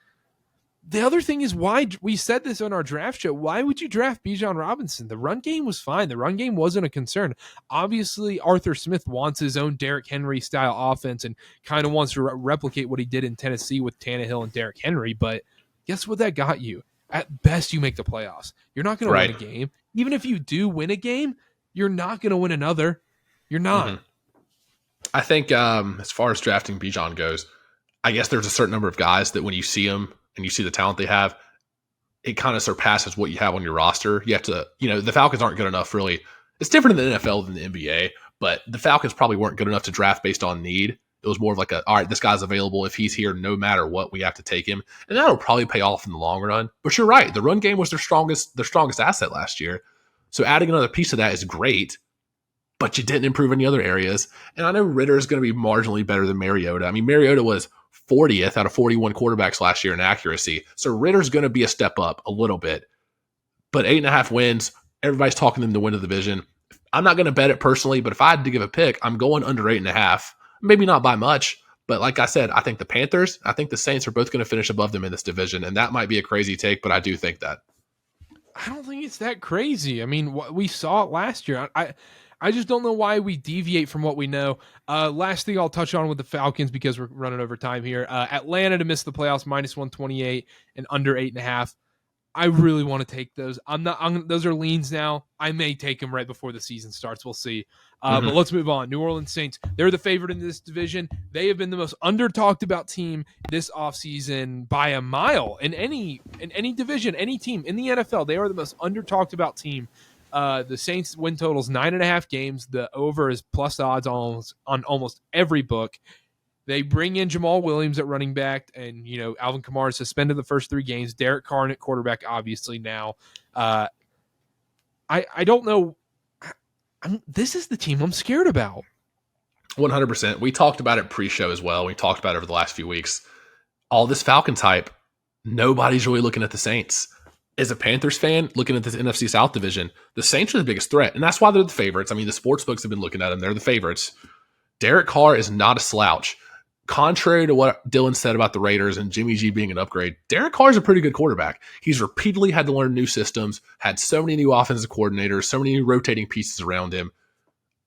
The other thing is why we said this on our draft show. Why would you draft Bijan Robinson? The run game was fine. The run game wasn't a concern. Obviously, Arthur Smith wants his own Derrick Henry style offense and kind of wants to replicate what he did in Tennessee with Tannehill and Derrick Henry. But guess what that got you? At best, you make the playoffs. You're not going to win a game. Even if you do win a game, you're not going to win another. You're not. I think as far as drafting Bijan goes, I guess there's a certain number of guys that when you see them and you see the talent they have, it kind of surpasses what you have on your roster. You have to, the Falcons aren't good enough, really. It's different in the NFL than the NBA, but the Falcons probably weren't good enough to draft based on need. It was more of like all right, this guy's available. If he's here, no matter what, we have to take him. And that'll probably pay off in the long run. But you're right. The run game was their strongest asset last year. So adding another piece of that is great, but you didn't improve any other areas. And I know Ritter is going to be marginally better than Mariota. I mean, Mariota was 40th out of 41 quarterbacks last year in accuracy. So Ritter's going to be a step up a little bit. But 8.5 wins, everybody's talking them to win the division. I'm not going to bet it personally, but if I had to give a pick, I'm going under 8.5. Maybe not by much, but like I said, I think the Panthers, I think the Saints are both going to finish above them in this division. And that might be a crazy take, but I do think that. I don't think it's that crazy. I mean, we saw it last year. I just don't know why we deviate from what we know. Last thing I'll touch on with the Falcons because we're running over time here. Atlanta to miss the playoffs, -128 and under 8.5. I really want to take those. Those are leans now. I may take them right before the season starts. We'll see. But let's move on. New Orleans Saints. They're the favorite in this division. They have been the most under-talked about team this offseason by a mile in any division, any team in the NFL. They are the most under-talked about team. The Saints win totals 9.5 games. The over is plus odds on almost every book. They bring in Jamal Williams at running back, and Alvin Kamara is suspended the first 3 games. Derek Carr at quarterback, obviously now. I don't know. This is the team I'm scared about. 100%. We talked about it pre-show as well. We talked about it over the last few weeks. All this Falcons hype, nobody's really looking at the Saints. As a Panthers fan, looking at this NFC South division, the Saints are the biggest threat, and that's why they're the favorites. I mean, the sports books have been looking at them. They're the favorites. Derek Carr is not a slouch. Contrary to what Dylan said about the Raiders and Jimmy G being an upgrade, Derek Carr is a pretty good quarterback. He's repeatedly had to learn new systems, had so many new offensive coordinators, so many new rotating pieces around him.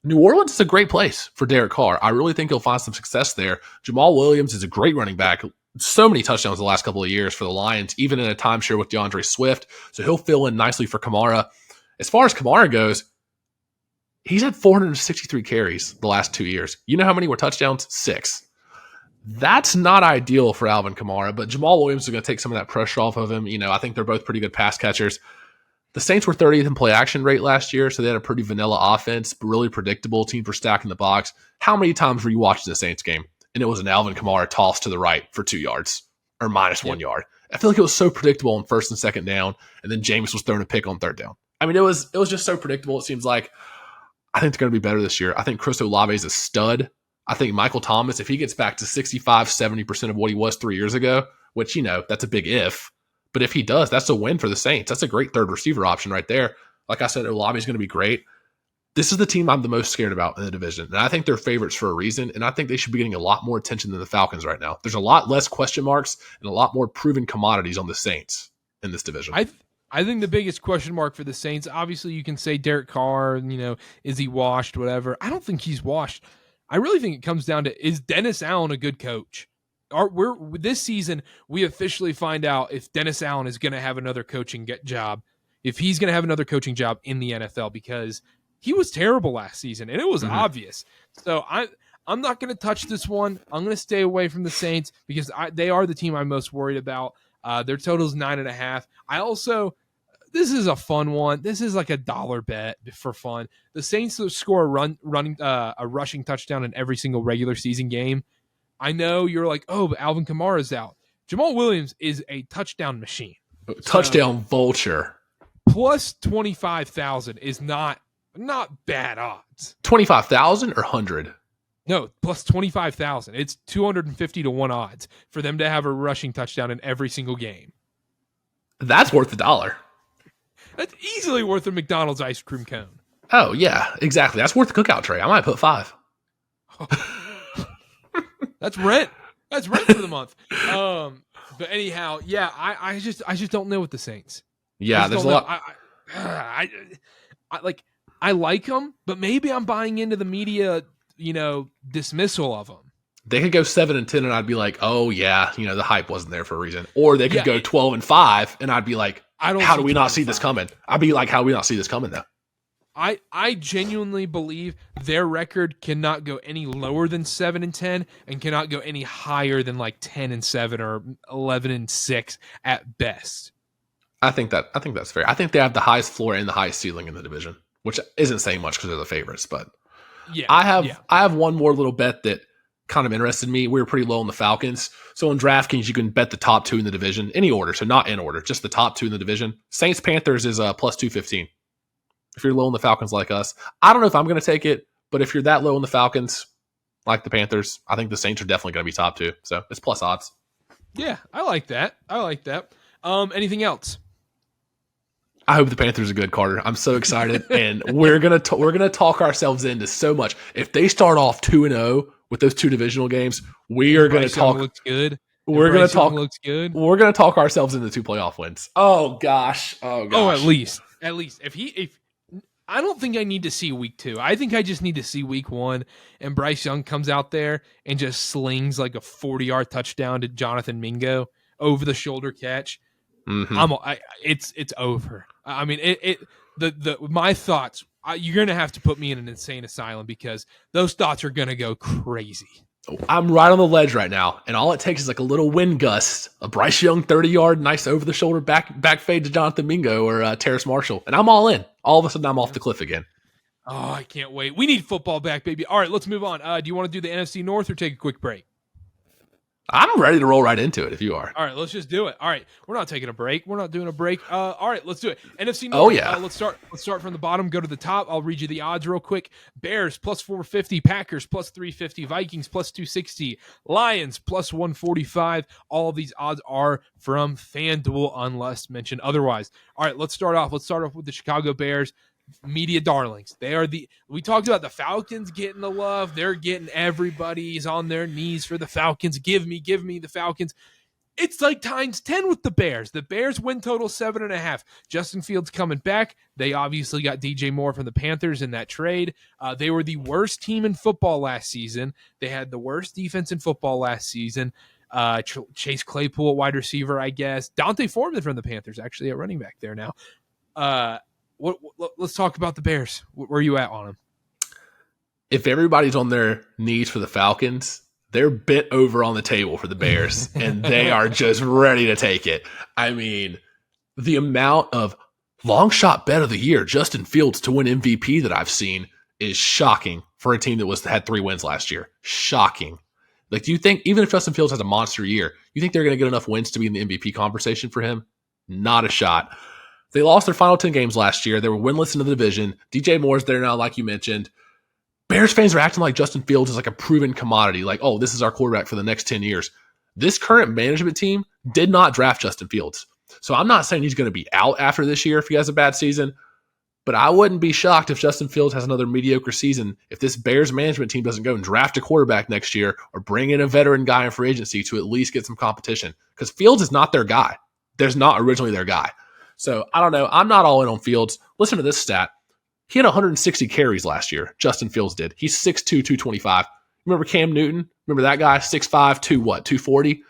New Orleans is a great place for Derek Carr. I really think he'll find some success there. Jamal Williams is a great running back. So many touchdowns the last couple of years for the Lions, even in a timeshare with DeAndre Swift. So he'll fill in nicely for Kamara. As far as Kamara goes, he's had 463 carries the last 2 years. You know how many were touchdowns? 6. That's not ideal for Alvin Kamara, but Jamal Williams is going to take some of that pressure off of him. I think they're both pretty good pass catchers. The Saints were 30th in play action rate last year, so they had a pretty vanilla offense, but really predictable. Teams were stacking the box. How many times were you watching the Saints game? And it was an Alvin Kamara toss to the right for 2 yards or -1 yard. I feel like it was so predictable on first and second down, and then Jameis was throwing a pick on third down. I mean, it was just so predictable. It seems like I think they're going to be better this year. I think Chris Olave is a stud. I think Michael Thomas, if he gets back to 65, 70% of what he was 3 years ago, which, that's a big if. But if he does, that's a win for the Saints. That's a great third receiver option right there. Like I said, Olave is going to be great. This is the team I'm the most scared about in the division. And I think they're favorites for a reason. And I think they should be getting a lot more attention than the Falcons right now. There's a lot less question marks and a lot more proven commodities on the Saints in this division. I think the biggest question mark for the Saints, obviously you can say Derek Carr, is he washed, whatever. I don't think he's washed. I really think it comes down to, is Dennis Allen a good coach? This season, we officially find out if Dennis Allen is going to have another coaching job, if he's going to have another coaching job in the NFL, because he was terrible last season, and it was obvious. So I'm not going to touch this one. I'm going to stay away from the Saints because they are the team I'm most worried about. Their total is 9.5. This is a fun one. This is like a $1 bet for fun. The Saints score a rushing touchdown in every single regular season game. I know you're like, oh, but Alvin Kamara is out. Jamal Williams is a touchdown machine. Touchdown vulture. Plus 25,000 is not Not bad odds. 25,000 or 100? No, plus 25,000. It's 250 to 1 odds for them to have a rushing touchdown in every single game. That's worth $1. That's easily worth a McDonald's ice cream cone. Oh, yeah, exactly. That's worth the cookout tray. I might put 5. That's rent. That's rent for the month. But anyhow, yeah, I just don't know with the Saints. Yeah, there's a lot. I like them, but maybe I'm buying into the media, dismissal of them. They could go 7-10, and I'd be like, "Oh yeah, the hype wasn't there for a reason." Or they could go 12-5, and I'd be like, "How do we not see this coming?" I'd be like, "How do we not see this coming?" Though. I genuinely believe their record cannot go any lower than 7-10, and cannot go any higher than like 10-7 or 11-6 at best. I think that's fair. I think they have the highest floor and the highest ceiling in the division, which isn't saying much because they're the favorites. But yeah, I have one more little bet that kind of interested me. We were pretty low on the Falcons, so on DraftKings you can bet the top 2 in the division, any order, so not in order, just the top 2 in the division. Saints Panthers is plus 215. If you're low on the Falcons like us, I don't know if I'm going to take it, but if you're that low on the Falcons, like the Panthers, I think the Saints are definitely going to be top 2. So it's plus odds. Yeah, I like that. Anything else? I hope the Panthers are good, Karter. I'm so excited, and we're gonna talk ourselves into so much. If they start off 2-0 with those 2 divisional games, we are going to talk. Looks good. We're going to talk. Looks good. We're going to talk ourselves into 2 playoff wins. Oh gosh. Oh, at least. If I don't think I need to see week 2. I think I just need to see week 1, and Bryce Young comes out there and just slings like a 40-yard touchdown to Jonathan Mingo over the shoulder catch. Mm-hmm. It's over. I mean, my thoughts. You're gonna have to put me in an insane asylum because those thoughts are gonna go crazy. I'm right on the ledge right now, and all it takes is like a little wind gust, a Bryce Young 30-yard, nice over the shoulder back fade to Jonathan Mingo or Terrace Marshall, and I'm all in. All of a sudden, I'm off the cliff again. Oh, I can't wait. We need football back, baby. All right, let's move on. Do you want to do the NFC North or take a quick break? I'm ready to roll right into it if you are. All right, let's just do it. All right, we're not taking a break. We're not doing a break. All right, let's do it. NFC North. Oh, yeah. Let's start from the bottom, go to the top. I'll read you the odds real quick. Bears plus 450, Packers plus 350, Vikings plus 260, Lions plus 145. All of these odds are from FanDuel unless mentioned otherwise. All right, let's start off with the Chicago Bears. Media darlings. We talked about the Falcons getting the love. They're getting everybody's on their knees for the Falcons. Give me the Falcons. It's like times 10 with the Bears. The Bears win total 7.5. Justin Fields coming back. They obviously got DJ Moore from the Panthers in that trade. They were the worst team in football last season. They had the worst defense in football last season. Chase Claypool at wide receiver, I guess. Dante Foreman from the Panthers actually at running back there now. Let's talk about the Bears. Where are you at on them? If everybody's on their knees for the Falcons, they're bent over on the table for the Bears, and they are just ready to take it. I mean, the amount of long shot bet of the year, Justin Fields to win MVP that I've seen is shocking for a team that had 3 wins last year. Shocking. Like, do you think, even if Justin Fields has a monster year, you think they're going to get enough wins to be in the MVP conversation for him? Not a shot. They lost their final 10 games last year. They were winless in the division. DJ Moore's there now, like you mentioned. Bears fans are acting like Justin Fields is like a proven commodity. Like, oh, this is our quarterback for the next 10 years. This current management team did not draft Justin Fields. So I'm not saying he's going to be out after this year if he has a bad season. But I wouldn't be shocked if Justin Fields has another mediocre season if this Bears management team doesn't go and draft a quarterback next year or bring in a veteran guy in free agency to at least get some competition. Because Fields is not their guy. There's not originally their guy. So, I don't know. I'm not all in on Fields. Listen to this stat. He had 160 carries last year. Justin Fields did. He's 6'2", 225. Remember Cam Newton? Remember that guy? 6'5", 240?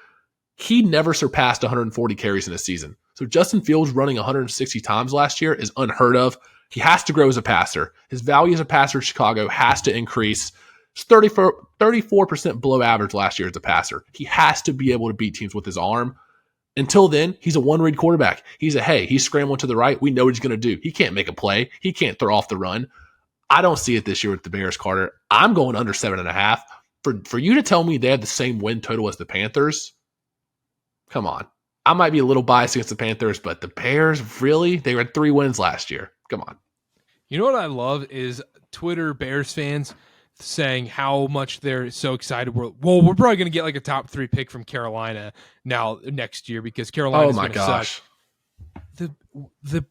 He never surpassed 140 carries in a season. So, Justin Fields running 160 times last year is unheard of. He has to grow as a passer. His value as a passer in Chicago has to increase. It's 34% below average last year as a passer. He has to be able to beat teams with his arm. Until then, he's a one-read quarterback. He's scrambling to the right. We know what he's going to do. He can't make a play. He can't throw off the run. I don't see it this year with the Bears, Karter. I'm going under 7.5. For you to tell me they have the same win total as the Panthers, come on. I might be a little biased against the Panthers, but the Bears, really? They had 3 wins last year. Come on. You know what I love is Twitter Bears fans saying how much they're so excited. We're probably going to get like a top 3 pick from Carolina now next year because Oh Carolina's my going to suck. gosh.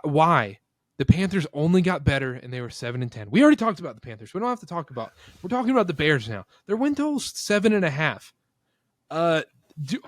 Why? The Panthers only got better and they were 7-10. We already talked about the Panthers. We don't have to talk about. We're talking about the Bears now. Their win total's 7.5.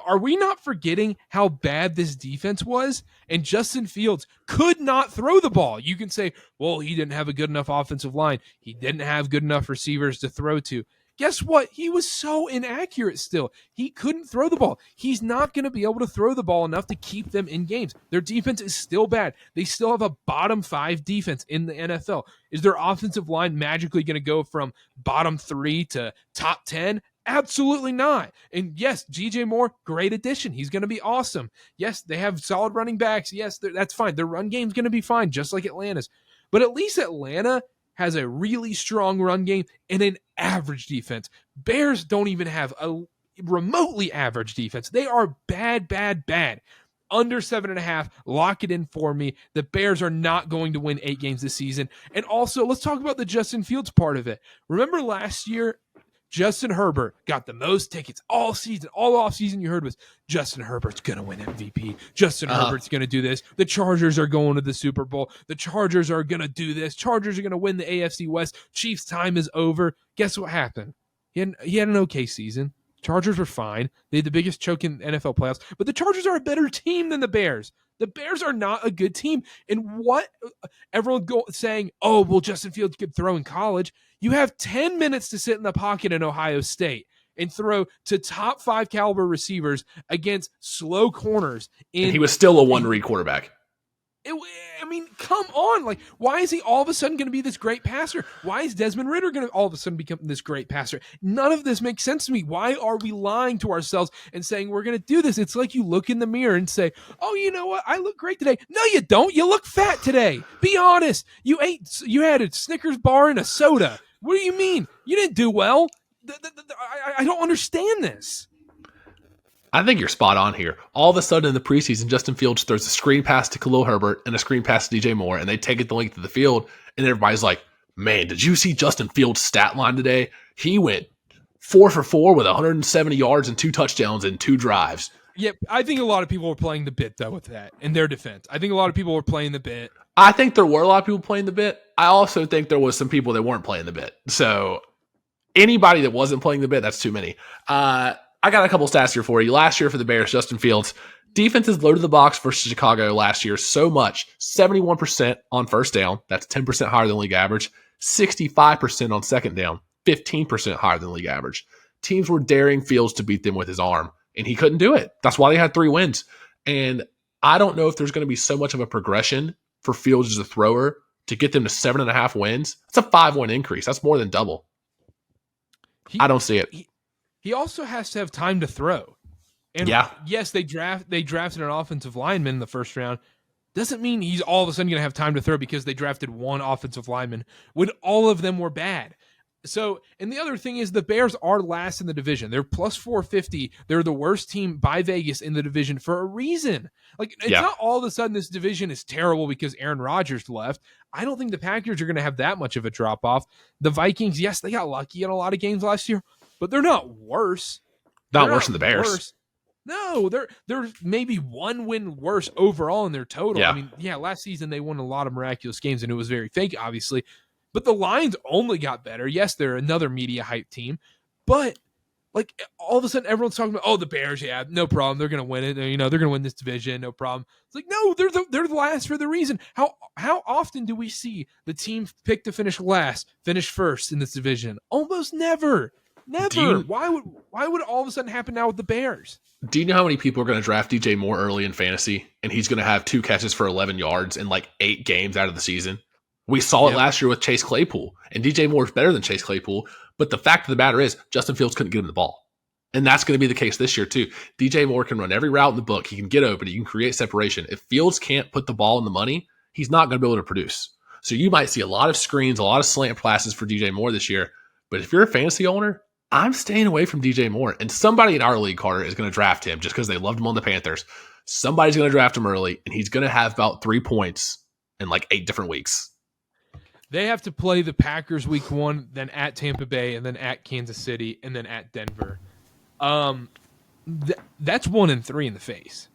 Are we not forgetting how bad this defense was? And Justin Fields could not throw the ball. You can say, well, he didn't have a good enough offensive line. He didn't have good enough receivers to throw to. Guess what? He was so inaccurate still. He couldn't throw the ball. He's not going to be able to throw the ball enough to keep them in games. Their defense is still bad. They still have a bottom 5 defense in the NFL. Is their offensive line magically going to go from bottom 3 to top 10? Absolutely not. And yes, DJ Moore, great addition. He's going to be awesome. Yes, they have solid running backs. Yes, that's fine. Their run game's going to be fine, just like Atlanta's. But at least Atlanta has a really strong run game and an average defense. Bears don't even have a remotely average defense. They are bad. Under 7.5. Lock it in for me. The Bears are not going to win 8 games this season. And also, let's talk about the Justin Fields part of it. Remember last year, Justin Herbert got the most tickets all season. All off season you heard was Justin Herbert's going to win MVP. Justin Herbert's going to do this. The Chargers are going to the Super Bowl. The Chargers are going to do this. Chargers are going to win the AFC West. Chiefs' time is over. Guess what happened? He had an okay season. Chargers were fine. They had the biggest choke in NFL playoffs. But the Chargers are a better team than the Bears. The Bears are not a good team. And what everyone saying, oh, well, Justin Fields could throw in college. You have 10 minutes to sit in the pocket in Ohio State and throw to top 5 caliber receivers against slow corners. And he was still a one-read quarterback. I mean, come on. Like, why is he all of a sudden going to be this great passer? Why is Desmond Ridder going to all of a sudden become this great passer? None of this makes sense to me. Why are we lying to ourselves and saying we're going to do this? It's like you look in the mirror and say, oh, you know what? I look great today. No, you don't. You look fat today. Be honest. You had a Snickers bar and a soda. What do you mean? You didn't do well. I don't understand this. I think you're spot on here. All of a sudden in the preseason, Justin Fields throws a screen pass to Khalil Herbert and a screen pass to DJ Moore, and they take it the length of the field, and everybody's like, man, did you see Justin Fields' stat line today? He went 4 for 4 with 170 yards and 2 touchdowns in 2 drives. Yeah, I think a lot of people were playing the bit, though, with that, in their defense. I think a lot of people were playing the bit. I think there were a lot of people playing the bit. I also think there was some people that weren't playing the bit. So anybody that wasn't playing the bit, that's too many. I got a couple stats here for you. Last year for the Bears, Justin Fields, defenses loaded the box versus Chicago last year so much. 71% on first down. That's 10% higher than league average. 65% on second down. 15% higher than league average. Teams were daring Fields to beat them with his arm, and he couldn't do it. That's why they had 3 wins. And I don't know if there's going to be so much of a progression for Fields as a thrower to get them to 7.5 wins. That's a 5-win increase. That's more than double. I don't see it. He also has to have time to throw. And yes, they drafted an offensive lineman in the first round. Doesn't mean he's all of a sudden going to have time to throw because they drafted one offensive lineman when all of them were bad. So, and the other thing is the Bears are last in the division. They're plus 450. They're the worst team by Vegas in the division for a reason. Like, it's not all of a sudden this division is terrible because Aaron Rodgers left. I don't think the Packers are going to have that much of a drop-off. The Vikings, yes, they got lucky in a lot of games last year, but they're not worse. Not worse than the Bears. Worse. No, they're maybe 1 win worse overall in their total. Yeah. I mean, last season they won a lot of miraculous games, and it was very fake, obviously. But the Lions only got better. Yes, they're another media hype team, but like all of a sudden everyone's talking about, oh, the Bears, no problem, they're going to win it. You know, they're going to win this division, no problem. It's like, no, they're the last for the reason. How often do we see the team pick to finish last, finish first in this division? Almost never. Never. Why would all of a sudden happen now with the Bears? Do you know how many people are going to draft DJ Moore early in fantasy, and he's going to have 2 catches for 11 yards in like 8 games out of the season? We saw it last year with Chase Claypool, and DJ Moore is better than Chase Claypool. But the fact of the matter is, Justin Fields couldn't get him the ball. And that's going to be the case this year, too. DJ Moore can run every route in the book. He can get open. He can create separation. If Fields can't put the ball in the money, he's not going to be able to produce. So you might see a lot of screens, a lot of slant passes for DJ Moore this year. But if you're a fantasy owner, I'm staying away from DJ Moore. And somebody in our league, Karter, is going to draft him just because they loved him on the Panthers. Somebody's going to draft him early, and he's going to have about 3 points in like 8 different weeks. They have to play the Packers week 1, then at Tampa Bay, and then at Kansas City, and then at Denver. That's 1-3 in the face.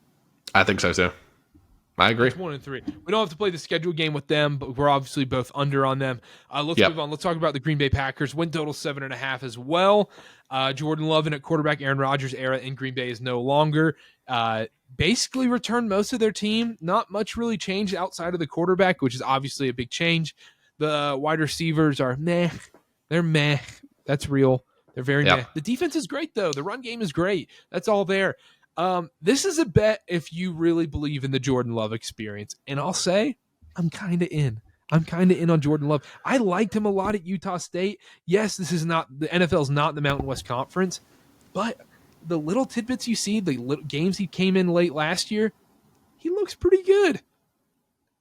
I think so too. I agree. It's 1-3. We don't have to play the scheduled game with them, but we're obviously both under on them. Let's move on. Let's talk about the Green Bay Packers. Win total 7.5 as well. Jordan Love in at quarterback. Aaron Rodgers era in Green Bay is no longer. Basically returned most of their team. Not much really changed outside of the quarterback, which is obviously a big change. The wide receivers are meh. They're meh. That's real. They're very meh. The defense is great, though. The run game is great. That's all there. This is a bet if you really believe in the Jordan Love experience. And I'll say, I'm kind of in. I'm kind of in on Jordan Love. I liked him a lot at Utah State. Yes, this is not the NFL's not the Mountain West Conference, but the little tidbits you see, the little games he came in late last year, he looks pretty good.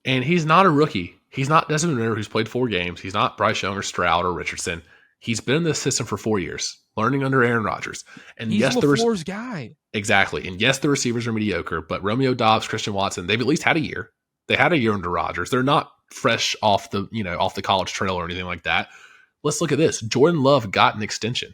And he's not a rookie. He's not Desmond Ridder, who's played 4 games. He's not Bryce Young or Stroud or Richardson. He's been in this system for 4 years, learning under Aaron Rodgers. And he's LaFleur's guy. Exactly. And yes, the receivers are mediocre, but Romeo Doubs, Christian Watson, they've at least had a year. They had a year under Rodgers. They're not fresh off the college trail or anything like that. Let's look at this. Jordan Love got an extension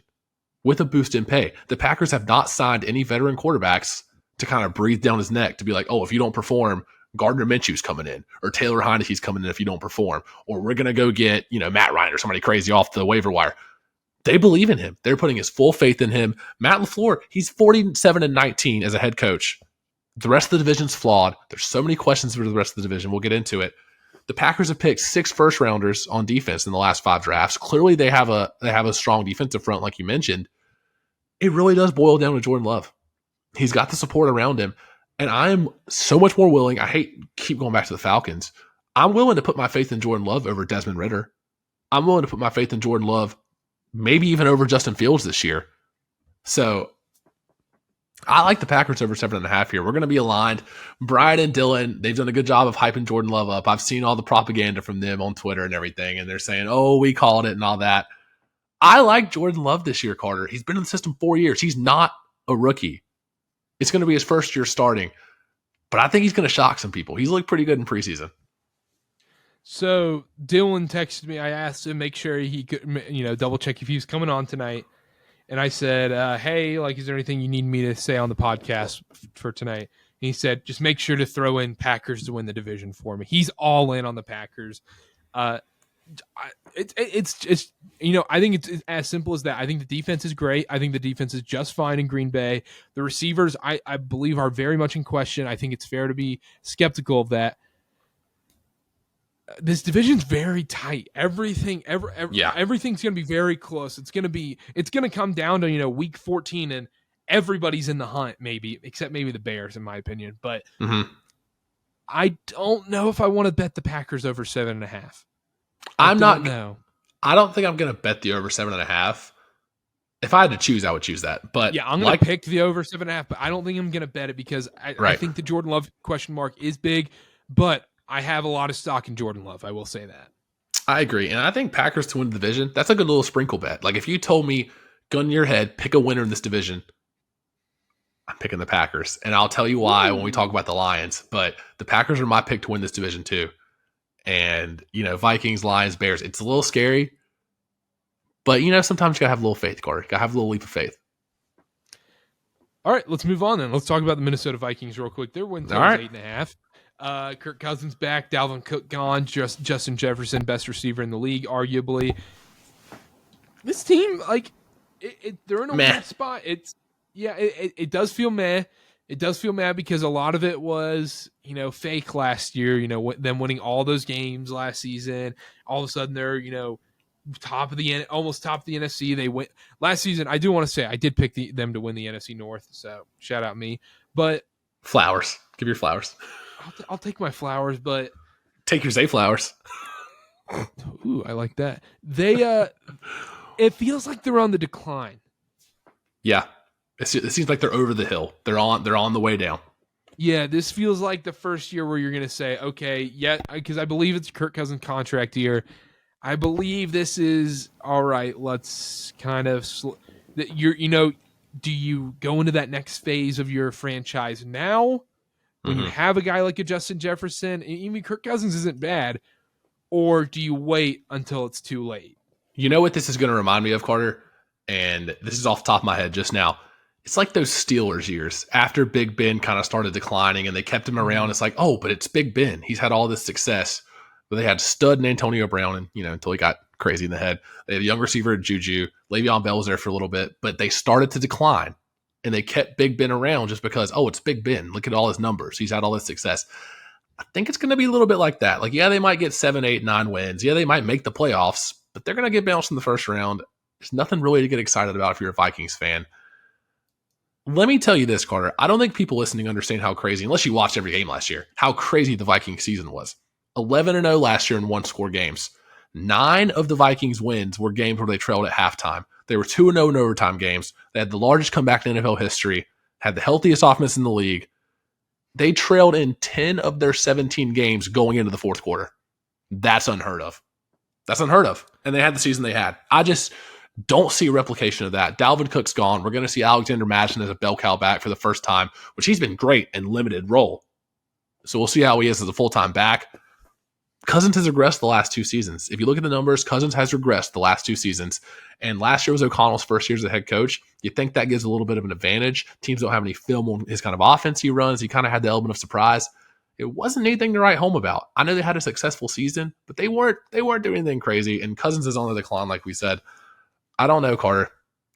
with a boost in pay. The Packers have not signed any veteran quarterbacks to kind of breathe down his neck to be like, oh, if you don't perform, Gardner Minshew's coming in, or Taylor Heineke's coming in if you don't perform, or we're going to go get, Matt Ryan or somebody crazy off the waiver wire. They believe in him. They're putting his full faith in him. Matt LaFleur, he's 47-19 as a head coach. The rest of the division's flawed. There's so many questions for the rest of the division. We'll get into it. The Packers have picked 6 first-rounders on defense in the last 5 drafts. Clearly, they have a strong defensive front, like you mentioned. It really does boil down to Jordan Love. He's got the support around him. And I am so much more willing. I keep going back to the Falcons. I'm willing to put my faith in Jordan Love over Desmond Ridder. I'm willing to put my faith in Jordan Love, maybe even over Justin Fields this year. So I like the Packers over 7.5 here. We're going to be aligned. Brian and Dylan, they've done a good job of hyping Jordan Love up. I've seen all the propaganda from them on Twitter and everything, and they're saying, oh, we called it and all that. I like Jordan Love this year, Karter. He's been in the system 4 years. He's not a rookie. It's going to be his first year starting, but I think he's going to shock some people. He's looked pretty good in preseason. So Dylan texted me. I asked him make sure he could, double check if he was coming on tonight. And I said, hey, is there anything you need me to say on the podcast for tonight? And he said, just make sure to throw in Packers to win the division for me. He's all in on the Packers. It's just, I think it's as simple as that. I think the defense is great. I think the defense is just fine in Green Bay. The receivers, I believe, are very much in question. I think it's fair to be skeptical of that. This division's very tight. Everything's going to be very close. It's going to come down to, week 14 and everybody's in the hunt, maybe, except maybe the Bears, in my opinion. But I don't know if I want to bet the Packers over 7.5. I don't think I'm going to bet the over 7.5. If I had to choose, I would choose that. But yeah, I'm going to pick the over 7.5, but I don't think I'm going to bet it because I think the Jordan Love question mark is big, but I have a lot of stock in Jordan Love. I will say that. I agree. And I think Packers to win the division, that's a good little sprinkle bet. Like if you told me, gun to your head, pick a winner in this division, I'm picking the Packers. And I'll tell you why when we talk about the Lions. But the Packers are my pick to win this division too. And, Vikings, Lions, Bears, it's a little scary. But, sometimes you got to have a little faith, Carter. You got to have a little leap of faith. All right, let's move on then. Let's talk about the Minnesota Vikings real quick. Their win total is 8.5. Kirk Cousins back, Dalvin Cook gone, Justin Jefferson, best receiver in the league, arguably. This team, they're in a weird spot. It does feel meh. It does feel mad because a lot of it was, fake last year, them winning all those games last season. All of a sudden they're, almost top of the NFC. They went last season. I do want to say I did pick them to win the NFC North. So shout out me, but flowers, give your flowers. I'll take my flowers, but take your Zay flowers. Ooh, I like that. They, it feels like they're on the decline. Yeah. It seems like they're over the hill. They're on the way down. Yeah, this feels like the first year where you're going to say, okay, because I believe it's Kirk Cousins contract year. I believe this is all right. Let's kind of do you go into that next phase of your franchise now when you have a guy like a Justin Jefferson? Even Kirk Cousins isn't bad, or do you wait until it's too late? You know what this is going to remind me of, Karter? And this is off the top of my head just now. It's like those Steelers years after Big Ben kind of started declining and they kept him around. It's like, oh, but it's Big Ben. He's had all this success. But they had stud and Antonio Brown, and until he got crazy in the head. They had a young receiver, Juju. Le'Veon Bell was there for a little bit, but they started to decline. And they kept Big Ben around just because, oh, it's Big Ben. Look at all his numbers. He's had all this success. I think it's going to be a little bit like that. Like, yeah, they might get 7, 8, 9 wins. Yeah, they might make the playoffs, but they're going to get bounced in the first round. There's nothing really to get excited about if you're a Vikings fan. Let me tell you this, Karter. I don't think people listening understand how crazy, unless you watched every game last year, how crazy the Vikings season was. 11-0 last year in one-score games. 9 of the Vikings wins were games where they trailed at halftime. They were 2-0 in overtime games. They had the largest comeback in NFL history, had the healthiest offense in the league. They trailed in 10 of their 17 games going into the fourth quarter. That's unheard of. That's unheard of. And they had the season they had. I just don't see a replication of that. Dalvin Cook's gone. We're going to see Alexander Madison as a bell cow back for the first time, which he's been great in limited role. So we'll see how he is as a full-time back. Cousins has regressed the last 2 seasons. If you look at the numbers, Cousins has regressed the last 2 seasons. And last year was O'Connell's first year as a head coach. You think that gives a little bit of an advantage. Teams don't have any film on his kind of offense he runs. He kind of had the element of surprise. It wasn't anything to write home about. I know they had a successful season, but they weren't doing anything crazy. And Cousins is on the decline, like we said. I don't know, Karter.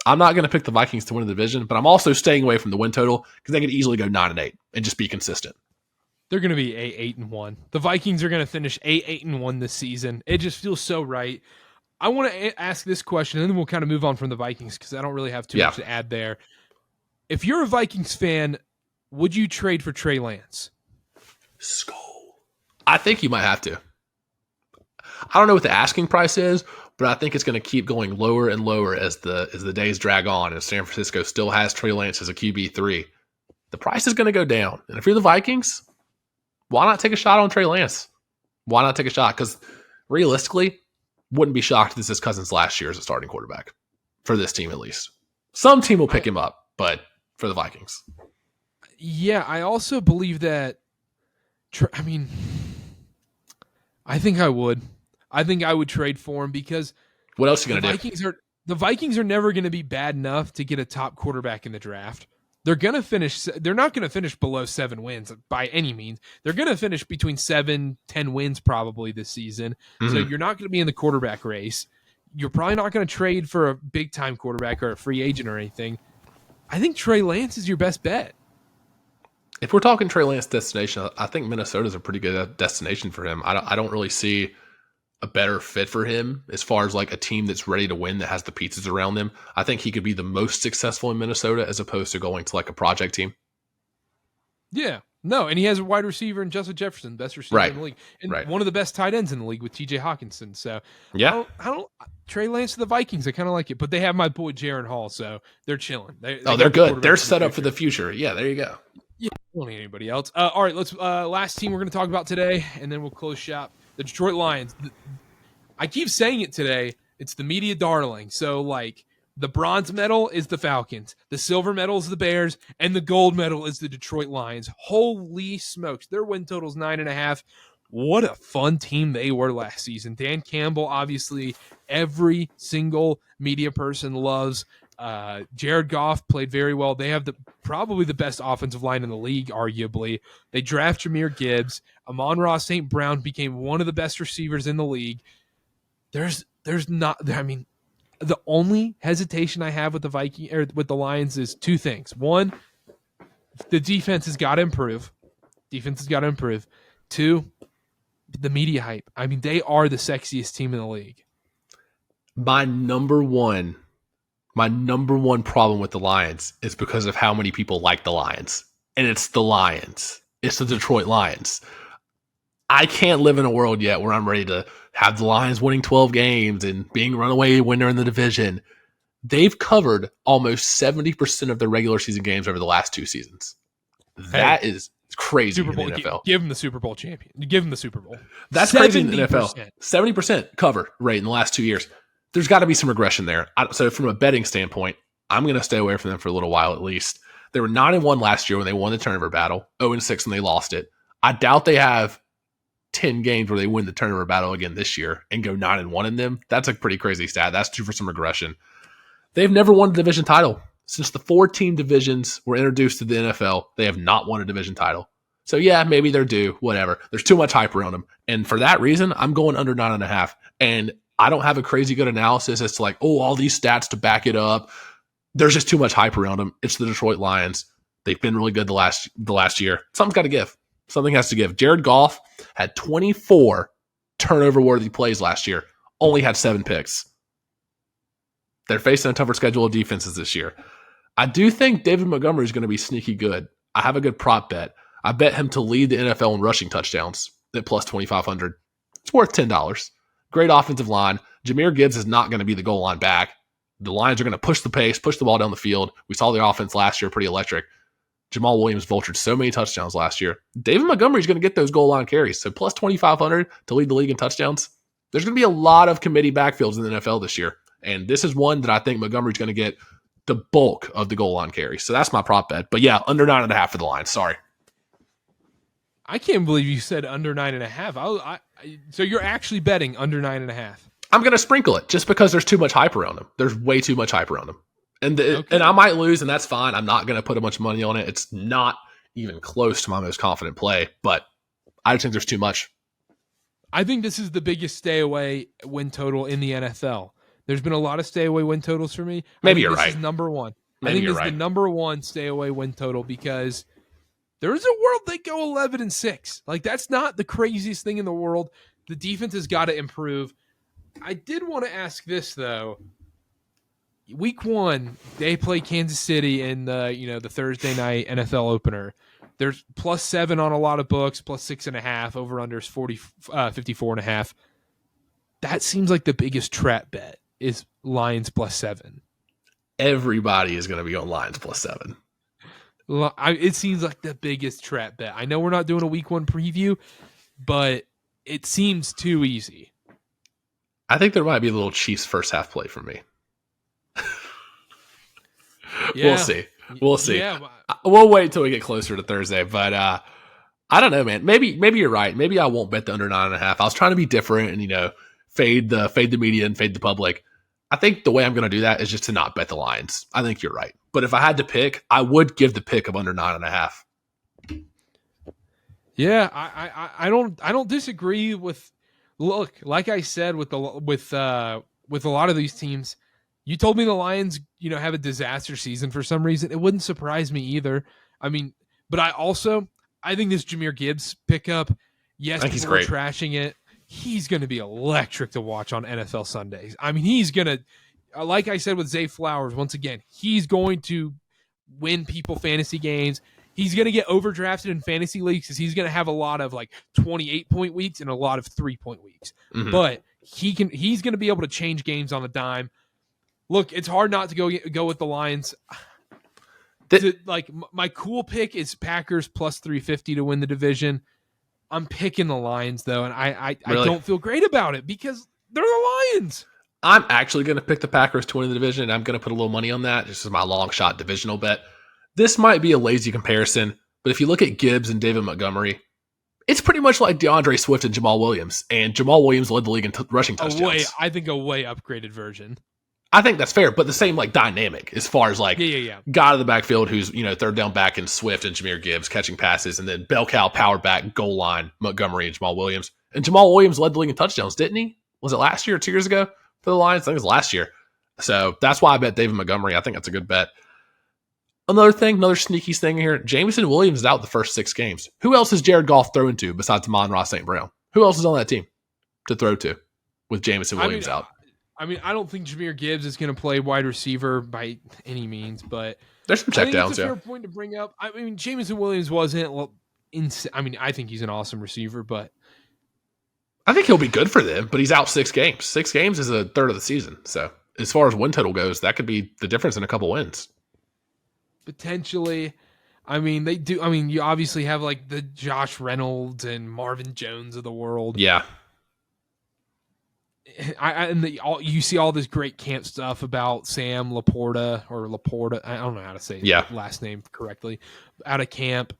I'm not going to pick the Vikings to win the division, but I'm also staying away from the win total because they could easily go 9-8 and just be consistent. They're going to be 8-1. The Vikings are going to finish 8-1 this season. It just feels so right. I want to ask this question, and then we'll kind of move on from the Vikings because I don't really have too much to add there. If you're a Vikings fan, would you trade for Trey Lance? I think you might have to. I don't know what the asking price is, but I think it's going to keep going lower and lower as the days drag on. And San Francisco still has Trey Lance as a QB3. The price is going to go down. And if you're the Vikings, why not take a shot on Trey Lance? Why not take a shot? Because realistically, wouldn't be shocked if this is Cousins last year as a starting quarterback for this team, at least. Some team will pick him up, but for the Vikings. Yeah, I also believe that. I think I would. I think I would trade for him because what else are you going to do? The Vikings are never going to be bad enough to get a top quarterback in the draft. They're going to finish. They're not going to finish below 7 wins by any means. They're going to finish between 7-10 wins probably this season. Mm-hmm. So you're not going to be in the quarterback race. You're probably not going to trade for a big time quarterback or a free agent or anything. I think Trey Lance is your best bet. If we're talking Trey Lance destination, I think Minnesota's a pretty good destination for him. I don't really see a better fit for him as far as like a team that's ready to win that has the pieces around them. I think he could be the most successful in Minnesota as opposed to going to like a project team. Yeah. No, and he has a wide receiver in Justin Jefferson, best receiver in the league. And one of the best tight ends in the league with TJ Hawkinson. So yeah. I don't Trey Lance to the Vikings, I kind of like it. But they have my boy Jaron Hall, so they're chilling. They're good. They're set up for the future. Yeah, there you go. Yeah, don't need anybody else. All right, let's last team we're going to talk about today, and then we'll close shop. The Detroit Lions. I keep saying it today. It's the media darling. So, like, the bronze medal is the Falcons, the silver medal is the Bears, and the gold medal is the Detroit Lions. Holy smokes. Their win total is 9.5. What a fun team they were last season. Dan Campbell, obviously, every single media person loves. Jared Goff played very well. They have probably the best offensive line in the league, arguably. They draft Jahmyr Gibbs. Amon-Ra St. Brown became one of the best receivers in the league. There's not. I mean, the only hesitation I have with the Lions is 2 things. One, the defense has got to improve. 2, the media hype. I mean, they are the sexiest team in the league. My number one problem with the Lions is because of how many people like the Lions. And it's the Lions. It's the Detroit Lions. I can't live in a world yet where I'm ready to have the Lions winning 12 games and being runaway winner in the division. They've covered almost 70% of their regular season games over the last 2 seasons. That is crazy Super Bowl, in the NFL. Give them the Super Bowl champion. Give them the Super Bowl. That's crazy in the NFL. 70% cover rate in the last 2 years. There's got to be some regression there. So from a betting standpoint, I'm going to stay away from them for a little while at least. They were 9-1 last year when they won the turnover battle, 0-6 when they lost it. I doubt they have 10 games where they win the turnover battle again this year and go 9-1 in them. That's a pretty crazy stat. That's due for some regression. They've never won a division title. Since the 4-team divisions were introduced to the NFL, they have not won a division title. So yeah, maybe they're due, whatever. There's too much hype around them. And for that reason, I'm going under 9.5. And I don't have a crazy good analysis as to like, oh, all these stats to back it up. There's just too much hype around them. It's the Detroit Lions. They've been really good the last year. Something's got to give. Something has to give. Jared Goff had 24 turnover-worthy plays last year. Only had 7 picks. They're facing a tougher schedule of defenses this year. I do think David Montgomery is going to be sneaky good. I have a good prop bet. I bet him to lead the NFL in rushing touchdowns at plus 2,500. It's worth $10. Great offensive line. Jahmyr Gibbs is not going to be the goal line back. The Lions are going to push the pace, push the ball down the field. We saw their offense last year, pretty electric. Jamal Williams vultured so many touchdowns last year. David Montgomery is going to get those goal line carries. So plus 2,500 to lead the league in touchdowns. There's going to be a lot of committee backfields in the NFL this year. And this is one that I think Montgomery's going to get the bulk of the goal line carries. So that's my prop bet. But yeah, under 9.5 for the Lions. Sorry. I can't believe you said under 9.5. So you're actually betting under 9.5. I'm going to sprinkle it just because there's too much hype around them. There's way too much hype around them. And I might lose, and that's fine. I'm not going to put a bunch of money on it. It's not even close to my most confident play, but I just think there's too much. I think this is the biggest stay away win total in the NFL. There's been a lot of stay away win totals for me. Maybe you're right. This is number one. Maybe I think you're this is right. the number one stay away win total because there's a world they go 11-6. Like, that's not the craziest thing in the world. The defense has got to improve. I did want to ask this, though. Week 1, they play Kansas City in the Thursday night NFL opener. There's +7 on a lot of books, +6.5. Over under is 54.5. That seems like the biggest trap bet is Lions +7. Everybody is going to be on Lions +7. It seems like the biggest trap bet. I know we're not doing a Week 1 preview, but it seems too easy. I think there might be a little Chiefs first half play for me. Yeah. We'll see. Yeah. We'll wait till we get closer to Thursday, but I don't know, man. Maybe you're right. Maybe I won't bet the under 9.5. I was trying to be different and fade the media and fade the public. I think the way I'm going to do that is just to not bet the Lions. I think you're right. But if I had to pick, I would give the pick of under 9.5. Yeah, I don't disagree with. Look, like I said, with a lot of these teams, you told me the Lions, have a disaster season for some reason. It wouldn't surprise me either. I mean, but I think this Jahmyr Gibbs pickup, yes, people are trashing it. He's going to be electric to watch on NFL Sundays. I mean, he's going to, like I said with Zay Flowers, once again, he's going to win people fantasy games. He's going to get overdrafted in fantasy leagues because he's going to have a lot of 28-point weeks and a lot of 3-point weeks. Mm-hmm. But he's going to be able to change games on a dime. Look, it's hard not to go with the Lions. My cool pick is Packers +350 to win the division. I'm picking the Lions, though, and I don't feel great about it because they're the Lions. I'm actually going to pick the Packers to win the division, and I'm going to put a little money on that. This is my long shot divisional bet. This might be a lazy comparison, but if you look at Gibbs and David Montgomery, it's pretty much like DeAndre Swift and Jamal Williams, and Jamal Williams led the league in rushing touchdowns. I think a way upgraded version. I think that's fair, but the same dynamic as far as guy out of the backfield who's third down back in Swift and Jahmyr Gibbs catching passes, and then bell cow power back goal line Montgomery and Jamal Williams. And Jamal Williams led the league in touchdowns, didn't he? Was it last year or 2 years ago for the Lions? I think it was last year. So that's why I bet David Montgomery. I think that's a good bet. Another sneaky thing here. Jameson Williams is out the first 6 games. Who else is Jared Goff throwing to besides Amon-Ra St. Brown? Who else is on that team to throw to with Jameson Williams out? I mean, I don't think Jahmyr Gibbs is going to play wide receiver by any means, but there's some checkdowns. It's a fair point to bring up. I mean, Jameson Williams wasn't. I think he's an awesome receiver, but I think he'll be good for them. But he's out 6 games. 6 games is a third of the season. So as far as win total goes, that could be the difference in a couple wins. Potentially. I mean, they do. I mean, you obviously have the Josh Reynolds and Marvin Jones of the world. Yeah. You see all this great camp stuff about Sam Laporta. I don't know how to say his last name correctly. Out of camp,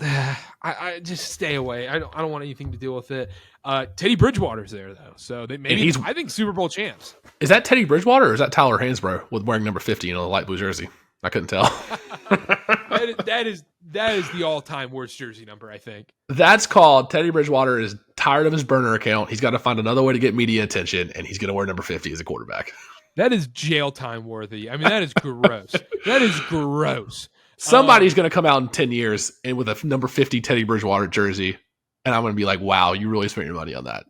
I just stay away. I don't want anything to deal with it. Teddy Bridgewater's there though, so they maybe I think Super Bowl champs. Is that Teddy Bridgewater or is that Tyler Hansbrough with wearing number 50 in a light blue jersey? I couldn't tell. that is the all-time worst jersey number, I think. That's called Teddy Bridgewater is tired of his burner account. He's got to find another way to get media attention, and he's going to wear number 50 as a quarterback. That is jail time worthy. I mean, that is gross. That is gross. Somebody's going to come out in 10 years and with a number 50 Teddy Bridgewater jersey, and I'm going to be like, wow, you really spent your money on that.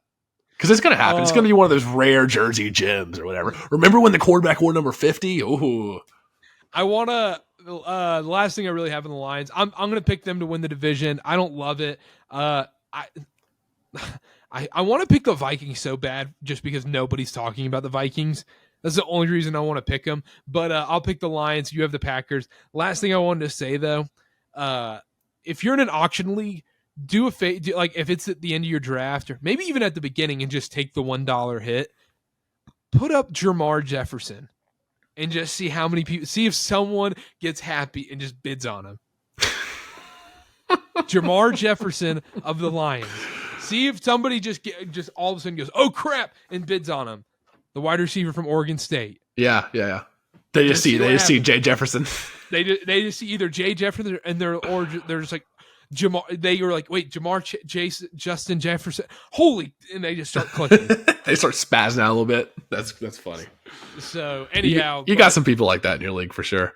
Because it's going to happen. It's going to be one of those rare jersey gems or whatever. Remember when the quarterback wore number 50? Ooh. I want to the last thing I really have in the Lions, I'm going to pick them to win the division. I don't love it. I want to pick the Vikings so bad just because nobody's talking about the Vikings. That's the only reason I want to pick them. But I'll pick the Lions. You have the Packers. Last thing I wanted to say, though, if you're in an auction league, like if it's at the end of your draft or maybe even at the beginning and just take the $1 hit, put up Jamar Jefferson and just see how many people, see if someone gets happy and just bids on him. Jamar Jefferson of the Lions. See if somebody just all of a sudden goes, oh crap, and bids on him. The wide receiver from Oregon State. Yeah. They just see Jay Jefferson. They just see either Jay Jefferson and they're just like Jamar. They were like, wait, Justin Jefferson. Holy, and they just start clicking. They start spazzing out a little bit. That's funny. So anyhow, you got some people like that in your league for sure.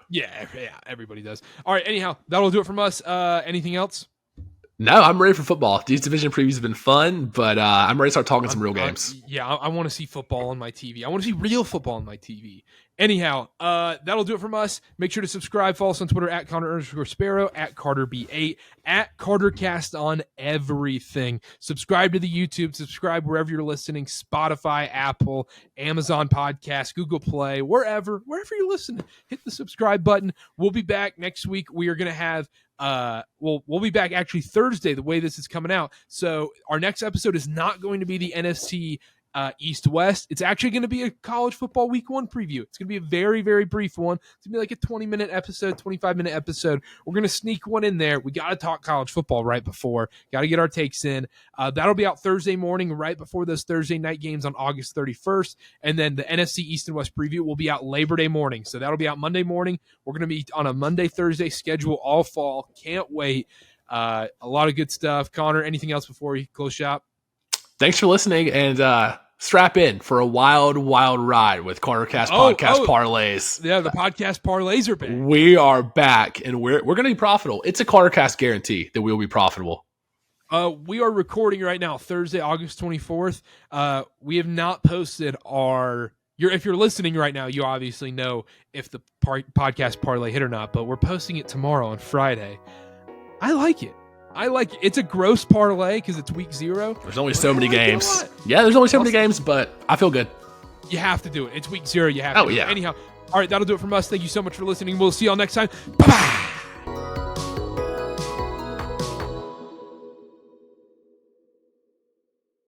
Yeah, everybody does. All right, anyhow, that'll do it from us. Anything else? No, I'm ready for football. These division previews have been fun, but I'm ready to start talking some real games. I want to see football on my TV. I want to see real football on my TV. Anyhow, that'll do it from us. Make sure to subscribe. Follow us on Twitter at Karter_Sparrow, at KarterB8, at KarterCast on everything. Subscribe to the YouTube. Subscribe wherever you're listening. Spotify, Apple, Amazon Podcast, Google Play, wherever you're listening. Hit the subscribe button. We'll be back next week. We are going to have we'll be back actually Thursday, the way this is coming out. So our next episode is not going to be the NFC East-West. It's actually going to be a college football week 1 preview. It's going to be a very, very brief one. It's going to be like a 20-minute episode, 25-minute episode. We're going to sneak one in there. We got to talk college football right before. Got to get our takes in. That'll be out Thursday morning, right before those Thursday night games on August 31st. And then the NFC East and West preview will be out Labor Day morning. So that'll be out Monday morning. We're going to be on a Monday, Thursday schedule all fall. Can't wait. A lot of good stuff. Connor, anything else before we close shop? Thanks for listening, and strap in for a wild, wild ride with KarterCast podcast parlays. Yeah, the podcast parlays are back. We are back, and we're going to be profitable. It's a KarterCast guarantee that we'll be profitable. We are recording right now, Thursday, August 24th. We have not posted if you're listening right now, you obviously know if the podcast parlay hit or not, but we're posting it tomorrow on Friday. I like it. It's a gross parlay because it's week 0. There's only so many games. Yeah, there's only so many games, but I feel good. You have to do it. It's week 0. You have to. Oh, yeah. Anyhow, all right, that'll do it from us. Thank you so much for listening. We'll see y'all next time. Bye-bye.